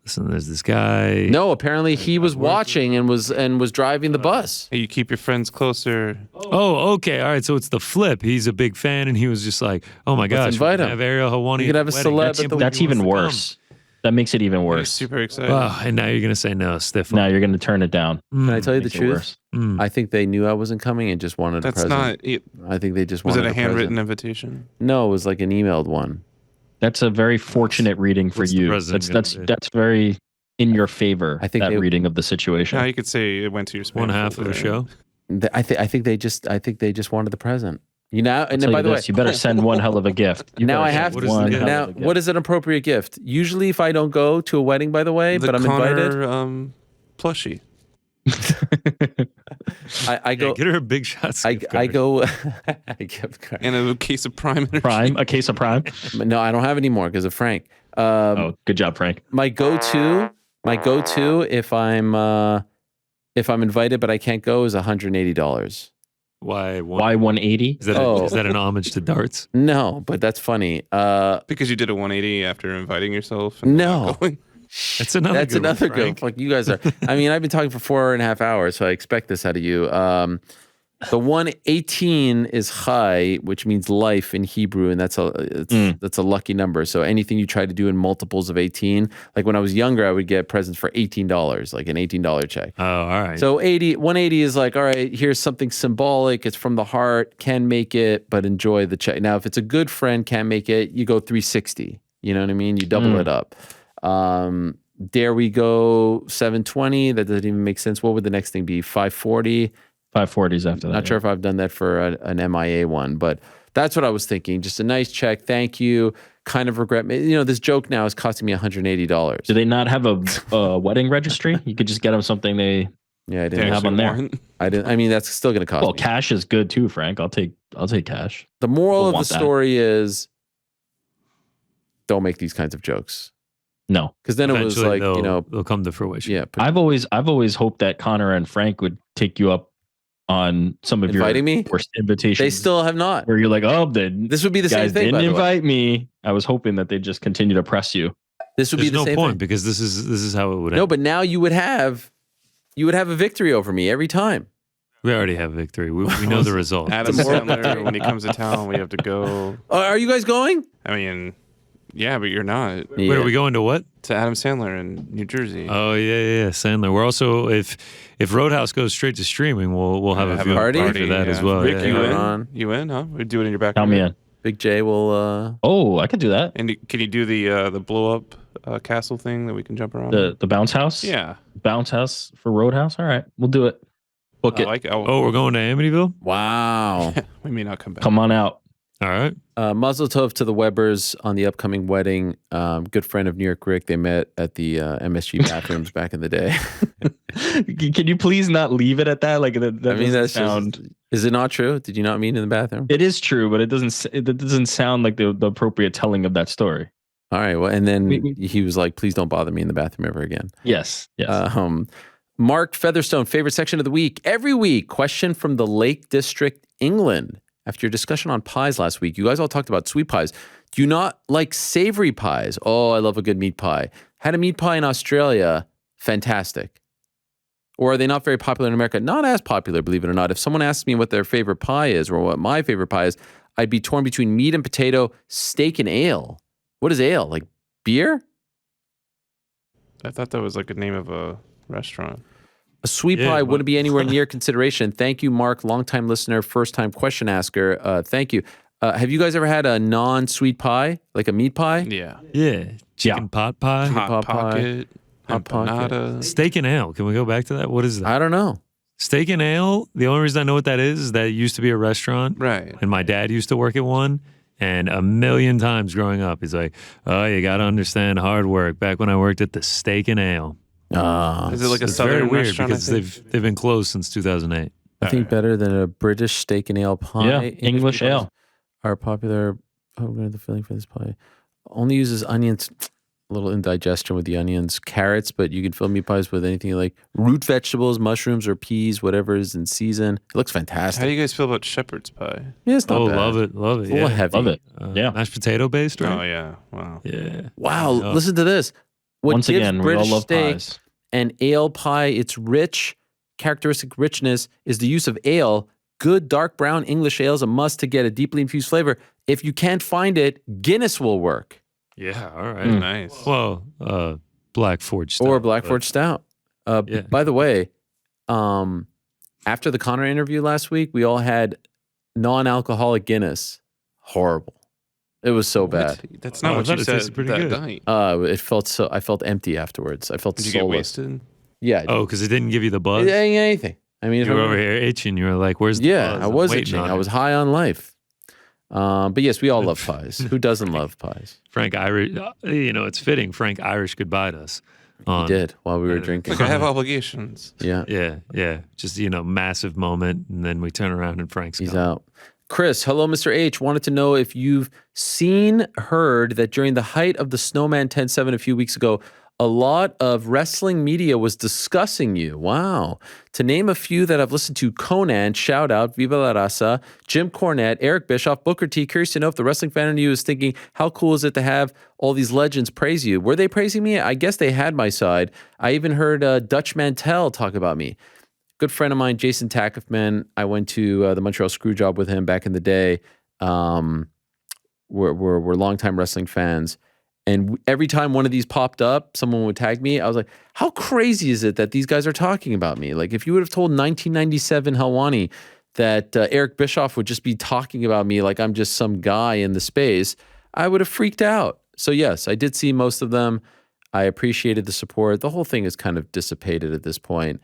S4: listen, there's this guy.
S2: no, apparently he was watching and was driving the bus.
S5: Hey, you keep your friends closer.
S4: Oh, okay. All right. So it's the flip. He's a big fan, and he was just like, "Oh my gosh,
S2: invite
S4: we
S2: him.
S4: have Ariel Helwani.
S2: You could have a
S4: at the wedding.
S2: celeb
S4: I
S2: at
S4: can't
S2: the-
S4: believe
S3: That's
S4: he wants
S3: even
S4: to come."
S3: worse. That makes it even
S5: You're
S3: worse.
S5: super excited.
S4: Oh, and now you're gonna say no, stiff.
S3: Now you're going to turn it down.
S2: Can I tell you the
S3: Makes it
S2: truth?
S3: worse.
S2: I think they knew I wasn't coming and just wanted a
S5: That's
S2: present.
S5: not. It,
S2: I think they just
S5: was
S2: wanted
S5: it a handwritten
S2: present.
S5: invitation?
S2: No, it was like an emailed one.
S3: That's a very fortunate reading for
S4: What's the
S3: you.
S4: president
S3: That's
S4: gonna do?
S3: that's very in your favor.
S2: I think
S3: that
S2: they-
S3: reading of the situation.
S5: Yeah, you could say it went to your spam
S4: One half of
S5: folder.
S4: the show.
S2: I think they just wanted the present. You know, and
S3: I'll
S2: then
S3: tell
S2: by
S3: you
S2: the way,
S3: this, you better send one hell of a gift. You
S2: now
S3: better
S2: I
S3: send
S2: have
S4: What is
S3: one
S4: the gift?
S3: hell
S2: now
S3: of a gift.
S2: what is an appropriate gift? Usually, if I don't go to a wedding, by the way,
S5: The
S2: but I'm
S5: Connor,
S2: invited,
S5: plushie.
S2: I go.
S4: Yeah, get her a big shot.
S2: I
S4: gift card.
S2: go. I give card.
S5: And a case of Prime Energy.
S3: Prime, a case of Prime.
S2: No, I don't have any more because of Frank.
S3: Oh, good job, Frank.
S2: My go-to if I'm if I'm invited but I can't go, is $180.
S4: Why?
S3: Why 180?
S4: Is that, is that an homage to darts?
S2: No, but that's funny.
S5: Because you did a 180 after inviting yourself. And
S2: No.
S5: not going.
S4: That's another
S2: That's
S4: good one,
S2: another good.
S4: Frank.
S2: Like you guys are. I mean, I've been talking for 4.5 hours, so I expect this out of you. The 118 is chai, which means life in Hebrew, and that's a lucky number. So anything you try to do in multiples of 18, like when I was younger, I would get presents for $18, like an $18 check.
S4: Oh, all right.
S2: So 180 is like, all right, here's something symbolic. It's from the heart. Can make it, but enjoy the check. Now, if it's a good friend, can make it. You go 360. You know what I mean? You double it up. Dare we go 720? That doesn't even make sense. What would the next thing be? 540.
S3: 540s after that.
S2: Not sure if I've done that for an MIA one, but that's what I was thinking. Just a nice check. Thank you. Kind of regret. You know, this joke now is costing me $180.
S3: Do they not have a wedding registry? You could just get them something they
S2: Yeah, I
S3: they
S2: didn't
S3: have on there.
S2: I didn't. I mean, that's still going to cost
S3: Well,
S2: me.
S3: cash is good too, Frank. I'll take cash.
S2: The moral
S3: We'll
S2: of the
S3: want that.
S2: story is, don't make these kinds of jokes.
S3: No.
S2: Because then it was
S4: Eventually
S2: like, you know,
S4: they'll come to fruition.
S2: yeah.
S3: I've always hoped that Connor and Frank would take you up on some of
S2: Inviting
S3: your
S2: me?
S3: worst invitations.
S2: They still have not.
S3: where you're like, oh, then
S2: This would be the same
S3: guys
S2: thing.
S3: didn't
S2: By the way.
S3: invite me. I was hoping that they just continue to press you.
S2: This would
S4: There's
S2: be the
S4: no
S2: same
S4: point
S2: thing.
S4: because this is how it would
S2: No,
S4: end.
S2: but now you would have a victory over me every time.
S4: We already have victory. We know the result.
S5: Adam Sandler, when he comes to town, we have to go.
S2: Are you guys going?
S5: I mean, yeah, but you're not.
S4: Wait, are we going to what?
S5: To Adam Sandler in New Jersey.
S4: Oh yeah, Sandler. We're also if Roadhouse goes straight to streaming, we'll have a
S5: Have
S4: viewing
S2: party?
S4: party for that
S5: yeah.
S4: as well.
S5: Rick,
S4: yeah.
S5: you in?
S2: Ron.
S5: You in? Huh? We do it in your back.
S3: Count me in.
S2: Big J will.
S3: Oh, I could do that.
S5: And can you do the blow up castle thing that we can jump around?
S3: The bounce house.
S5: Yeah.
S3: Bounce house for Roadhouse. All right, we'll do it. Book
S5: I
S3: it.
S5: like.
S4: Oh, we're going to Amityville.
S2: Wow.
S5: We may not come back.
S3: Come on out.
S4: All right.
S2: Mazel tov to the Webbers on the upcoming wedding. Good friend of New York Rick. They met at the MSG bathrooms back in the day.
S3: Can you please not leave it at that? Like that
S2: I mean,
S3: doesn't
S2: that's
S3: sound.
S2: just. Is it not true? Did you not meet in the bathroom?
S3: It is true, but it doesn't sound like the appropriate telling of that story.
S2: All right. Well, and then
S3: We-
S2: he was like, "Please don't bother me in the bathroom ever again."
S3: Yes.
S2: Mark Featherstone, favorite section of the week. Every week, question from the Lake District, England. After your discussion on pies last week, you guys all talked about sweet pies. Do you not like savory pies? Oh, I love a good meat pie. Had a meat pie in Australia. Fantastic. Or are they not very popular in America? Not as popular, believe it or not. If someone asks me what their favorite pie is or what my favorite pie is, I'd be torn between meat and potato, steak and ale. What is ale? Like beer?
S5: I thought that was like a name of a restaurant.
S2: A sweet
S4: Yeah,
S2: pie
S4: well-
S2: wouldn't be anywhere near consideration. Thank you, Mark, longtime listener, first-time question asker. Thank you. Have you guys ever had a non-sweet pie, like a meat pie?
S5: Yeah.
S4: Yeah. Chicken pot pie.
S2: Hot
S5: Hot
S2: pie.
S5: pocket.
S2: Hot pocket.
S5: Empanada.
S4: Steak and ale. Can we go back to that? What is that?
S2: I don't know.
S4: Steak and ale. The only reason I know what that is that it used to be a restaurant.
S5: Right.
S4: And my dad used to work at one. And a million times growing up, he's like, "Oh, you got to understand hard work." Back when I worked at the Steak and Ale.
S5: Is it like a
S4: It's very
S5: southern
S4: weird
S5: restaurant?
S4: because they've been closed since 2008.
S2: I think better than a British steak and ale pie.
S3: Yeah, English ale.
S2: Are popular. Oh, we're the filling for this pie. Only uses onions. A little indigestion with the onions, carrots, but you can fill meat pies with anything you like root vegetables, mushrooms, or peas, whatever is in season. It looks fantastic.
S5: How do you guys feel about shepherd's pie?
S2: Yeah, it's not
S4: Oh,
S2: bad.
S4: love it.
S2: It's a
S4: Yeah.
S2: little heavy.
S3: Love it. Yeah.
S4: Mashed potato based, right?
S5: Oh yeah. Wow.
S4: Yeah.
S2: Wow,
S4: Yeah.
S2: listen to this. What
S3: Once
S2: gives
S3: again, we
S2: British
S3: all love
S2: steak
S3: pies.
S2: and ale pie its rich, characteristic richness is the use of ale. Good dark brown English ale is a must to get a deeply infused flavor. If you can't find it, Guinness will work.
S4: Yeah. All right.
S5: Nice.
S4: Well, Black Forge Stout,
S2: Or Black
S4: but-
S2: Forge Stout.
S4: Yeah.
S2: By the way, after the Connor interview last week, we all had non-alcoholic Guinness. Horrible. It was so bad.
S5: What? That's not
S4: Oh, I
S5: what
S4: thought
S5: you
S4: it
S5: said
S4: tasted pretty
S5: that
S4: good.
S5: night.
S2: I felt empty afterwards. I felt
S5: Did you get
S2: soulless.
S5: wasted?
S2: Yeah.
S4: Oh, because it didn't give you the buzz.
S2: Anything. I mean, if
S4: You were
S2: I'm-
S4: over here itching. You were like, "Where's the
S2: yeah,
S4: buzz?
S2: I
S4: I'm
S2: was
S4: waiting
S2: itching.
S4: on
S2: I
S4: it."
S2: was high on life. But yes, we all love pies. Who doesn't love pies?
S4: Frank Irish. It's fitting. Frank Irish goodbye to us.
S2: He did while we were drinking.
S5: Like I have obligations.
S2: Yeah,
S4: Yeah. Just massive moment, and then we turn around and Frank's
S2: he's
S4: gone.
S2: out. Chris, hello, Mr. H. Wanted to know if you've heard that during the height of the Snowman 10-7 a few weeks ago, a lot of wrestling media was discussing you. Wow. To name a few that I've listened to, Conan, shout out, Viva la Raza, Jim Cornette, Eric Bischoff, Booker T. Curious to know if the wrestling fan in you is thinking, how cool is it to have all these legends praise you? Were they praising me? I guess they had my side. I even heard Dutch Mantel talk about me. Good friend of mine, Jason Tackefman, I went to the Montreal Screwjob with him back in the day. We're longtime wrestling fans. And every time one of these popped up, someone would tag me. I was like, how crazy is it that these guys are talking about me? Like, if you would have told 1997 Helwani that Eric Bischoff would just be talking about me like I'm just some guy in the space, I would have freaked out. So yes, I did see most of them. I appreciated the support. The whole thing is kind of dissipated at this point.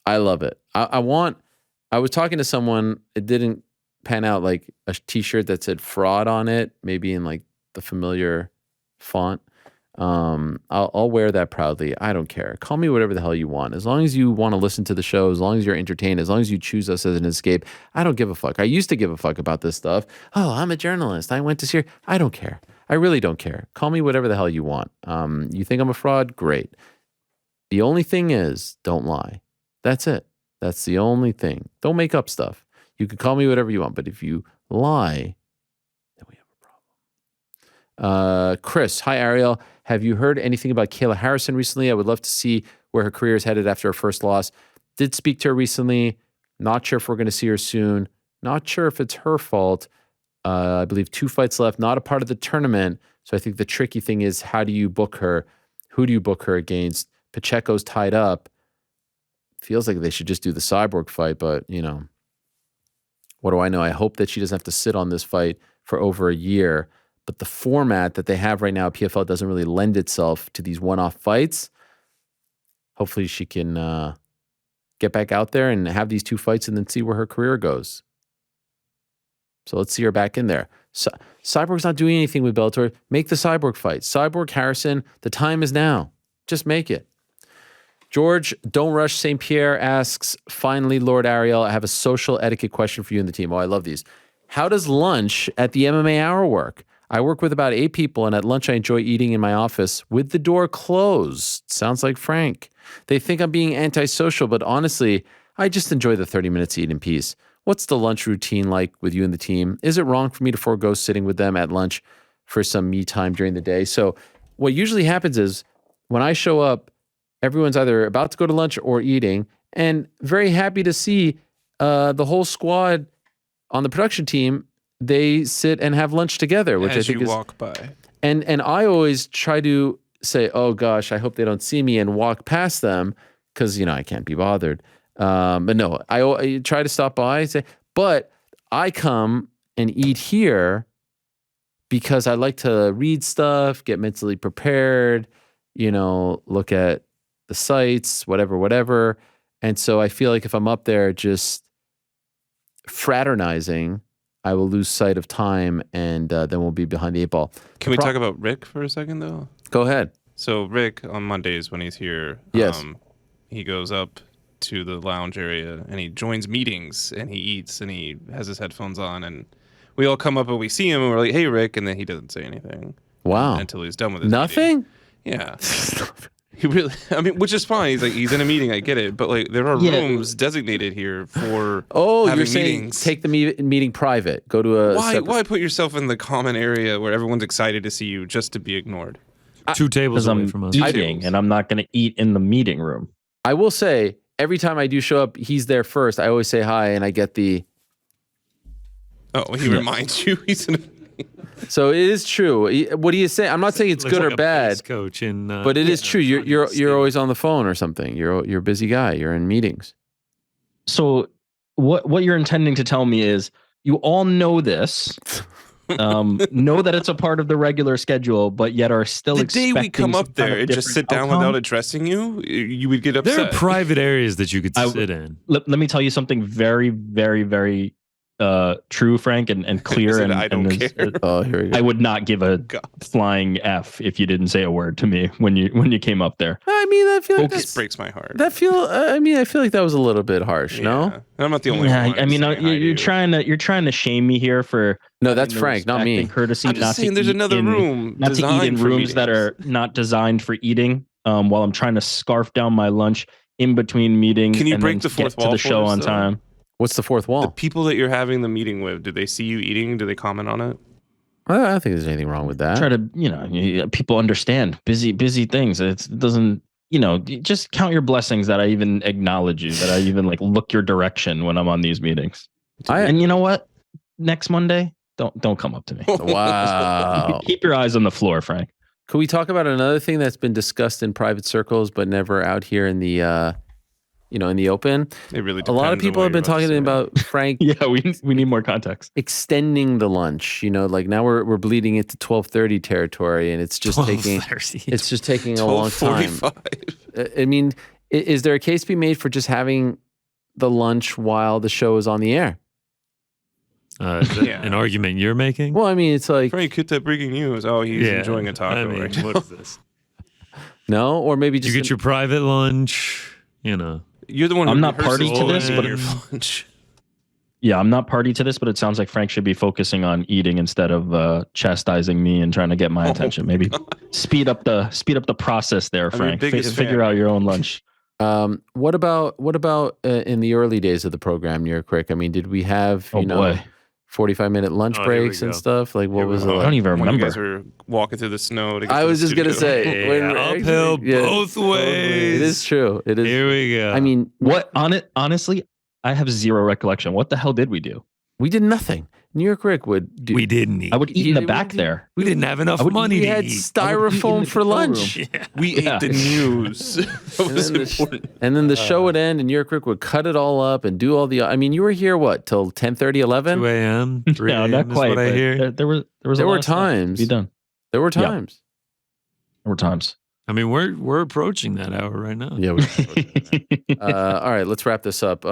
S2: I love it. I was talking to someone, it didn't pan out, like a t-shirt that said fraud on it, maybe in like the familiar font. I'll wear that proudly. I don't care. Call me whatever the hell you want. As long as you want to listen to the show, as long as you're entertained, as long as you choose us as an escape, I don't give a fuck. I used to give a fuck about this stuff. Oh, I'm a journalist. I went to see. I don't care. I really don't care. Call me whatever the hell you want. You think I'm a fraud? Great. The only thing is, don't lie. That's it. That's the only thing. Don't make up stuff. You can call me whatever you want, but if you lie, then we have a problem. Chris, hi Ariel. Have you heard anything about Kayla Harrison recently? I would love to see where her career is headed after her first loss. Did speak to her recently. Not sure if we're going to see her soon. Not sure if it's her fault. I believe 2 fights left, not a part of the tournament. So I think the tricky thing is, how do you book her? Who do you book her against? Pacheco's tied up. Feels like they should just do the Cyborg fight, but, you know, what do I know? I hope that she doesn't have to sit on this fight for over a year. But the format that they have right now, PFL, doesn't really lend itself to these one-off fights. Hopefully she can get back out there and have these 2 fights and then see where her career goes. So let's see her back in there. Cyborg's not doing anything with Bellator. Make the Cyborg fight. Cyborg, Harrison, the time is now. Just make it. George, Don't Rush St. Pierre asks, finally, Lord Ariel, I have a social etiquette question for you and the team. Oh, I love these. How does lunch at the MMA Hour work? I work with about 8 people, and at lunch I enjoy eating in my office with the door closed. Sounds like Frank. They think I'm being antisocial, but honestly, I just enjoy the 30 minutes to eat in peace. What's the lunch routine like with you and the team? Is it wrong for me to forego sitting with them at lunch for some me time during the day? So what usually happens is when I show up, everyone's either about to go to lunch or eating, and very happy to see the whole squad on the production team. They sit and have lunch together, which
S5: As
S2: I think
S5: you
S2: is
S5: walk by.
S2: And I always try to say, oh gosh, I hope they don't see me, and walk past them because, you know, I can't be bothered. But no, I try to stop by and say, but I come and eat here because I like to read stuff, get mentally prepared, you know, look at the sites, whatever. And so I feel like if I'm up there just fraternizing, I will lose sight of time, and then we'll be behind the 8 ball.
S5: Can we talk about Rick for a second, though?
S2: Go ahead.
S5: So Rick, on Mondays when he's here,
S2: Yes.
S5: He goes up to the lounge area, and he joins meetings, and he eats, and he has his headphones on, and we all come up and we see him, and we're like, hey, Rick, and then he doesn't say anything.
S2: Wow.
S5: Until he's done with his
S2: Nothing?
S5: meeting. Yeah. He really, I mean, which is fine. He's like, he's in a meeting. I get it, but like, there are rooms designated here for.
S2: Oh,
S5: having
S2: you're saying
S5: meetings.
S2: take the meeting private. Go to a.
S5: Why put yourself in the common area where everyone's excited to see you just to be ignored?
S4: 2 tables
S3: Because
S4: away
S3: I'm
S4: from us.
S3: eating, and I'm not going to eat in the meeting room.
S2: I will say, every time I do show up, he's there first. I always say hi, and I get the.
S5: Oh, he reminds you he's in.
S2: So it is true. What do you say? I'm not saying it's
S4: Looks
S2: good
S4: like
S2: or
S4: a
S2: bad,
S4: base coach in,
S2: but it is true. You're always on the phone or something. You're a busy guy. You're in meetings.
S3: So what you're intending to tell me is you all know this, know that it's a part of the regular schedule, but yet are still
S5: The day we come up there and just sit down
S3: outcome?
S5: without addressing you, you would get upset.
S4: There are private areas that you could sit in.
S3: Let me tell you something very, very, very true, Frank, and clear, and
S5: I don't care.
S2: Oh, here we go.
S3: I would not give a
S5: God.
S3: flying F if you didn't say a word to me when you came up there.
S2: I mean, I feel like
S5: This breaks my heart.
S2: I feel like that was a little bit harsh. No,
S5: Yeah. I'm not the only
S3: Yeah,
S5: one.
S3: I mean,
S5: saying hi to
S3: you're
S5: you.
S3: trying to shame me here for
S2: no, that's
S3: the
S2: Frank, not
S3: respect
S2: me.
S3: and courtesy.
S5: I'm just
S3: not
S5: saying
S3: to
S5: there's
S3: eat
S5: another
S3: in-
S5: room
S3: not to eat in
S5: designed for
S3: rooms that
S5: meetings.
S3: are not designed for eating. While I'm trying to scarf down my lunch in between meetings.
S5: Can you
S3: and
S5: break
S3: then
S5: the fourth
S3: get to
S5: wall
S3: the
S5: for
S3: show
S5: us,
S3: on
S5: though?
S3: time?
S2: What's the fourth
S5: The
S2: wall?
S5: people that you're having the meeting with, do they see you eating? Do they comment on it?
S2: I don't think there's anything wrong with that.
S3: Try to people understand busy things. It doesn't. Just count your blessings that I even acknowledge you, that I even like look your direction when I'm on these meetings. And you know what? Next Monday, don't come up to me.
S2: Wow.
S3: Keep your eyes on the floor, Frank.
S2: Could we talk about another thing that's been discussed in private circles but never out here in the in the open?
S5: It really
S2: A lot of
S5: depends on
S2: people
S5: what
S2: have been
S5: you're
S2: talking
S5: about to say.
S2: about Frank
S3: Yeah, we need more context.
S2: extending the lunch. Like now we're bleeding into 12:30 territory, and it's just taking
S4: 12:30.
S2: it's just taking a long time.
S5: 12:45.
S2: I mean, is there a case to be made for just having the lunch while the show is on the air?
S4: Is that
S5: Yeah.
S4: an argument you're making?
S2: Well, I mean, it's like
S5: Frank, hit that breaking news. Oh, he's enjoying a taco
S4: I mean,
S5: right now.
S4: what is this?
S2: no, or maybe
S4: You
S2: just
S4: get your private lunch,
S5: You're the one who
S3: I'm not party
S5: rehearses
S3: to this,
S5: all
S3: but-
S5: your lunch.
S3: Yeah, I'm not party to this, but it sounds like Frank should be focusing on eating instead of chastising me and trying to get my attention. Maybe speed up the process there,
S5: I'm your
S3: Frank.
S5: biggest
S3: Figure
S5: fan.
S3: out your own lunch.
S2: What about in the early days of the program near Crick? I mean, did we have
S3: Oh boy.
S2: 45-minute lunch
S4: Oh, here we
S2: breaks and
S4: go.
S2: stuff? Like what
S5: Here we
S2: was it
S5: go.
S3: I
S2: like?
S3: don't even
S5: When
S3: remember.
S5: you guys were walking through the snow to get
S2: I
S5: to
S2: was
S5: the
S2: just gonna
S5: studio.
S2: say
S4: Yeah, uphill both ways.
S2: It is true. It is.
S4: Here we go.
S2: I mean,
S3: What on it? Honestly, I have zero recollection. What the hell did we do?
S2: we did nothing. New York Rick would do.
S4: we didn't eat.
S3: I would eat in the back
S2: we-
S3: there.
S4: we didn't have enough money
S2: We
S4: to
S2: had
S4: eat.
S2: styrofoam for lunch.
S5: We
S3: Yeah.
S5: ate the news. That was
S2: then
S5: important.
S2: And then the show would end, and New York Rick would cut it all up and do all the. I mean, you were here what till 10:30, 11?
S4: 2 a.m., 3
S3: No,
S4: a.m.
S3: not
S4: is
S3: quite.
S4: what I
S3: but
S4: hear.
S3: There was a
S2: There
S3: lot
S2: were
S3: of stuff to
S2: times.
S3: be done.
S2: There were
S3: Yeah.
S2: times.
S3: There were times.
S4: I mean, we're approaching that hour right now.
S2: Yeah. All right, let's wrap this up.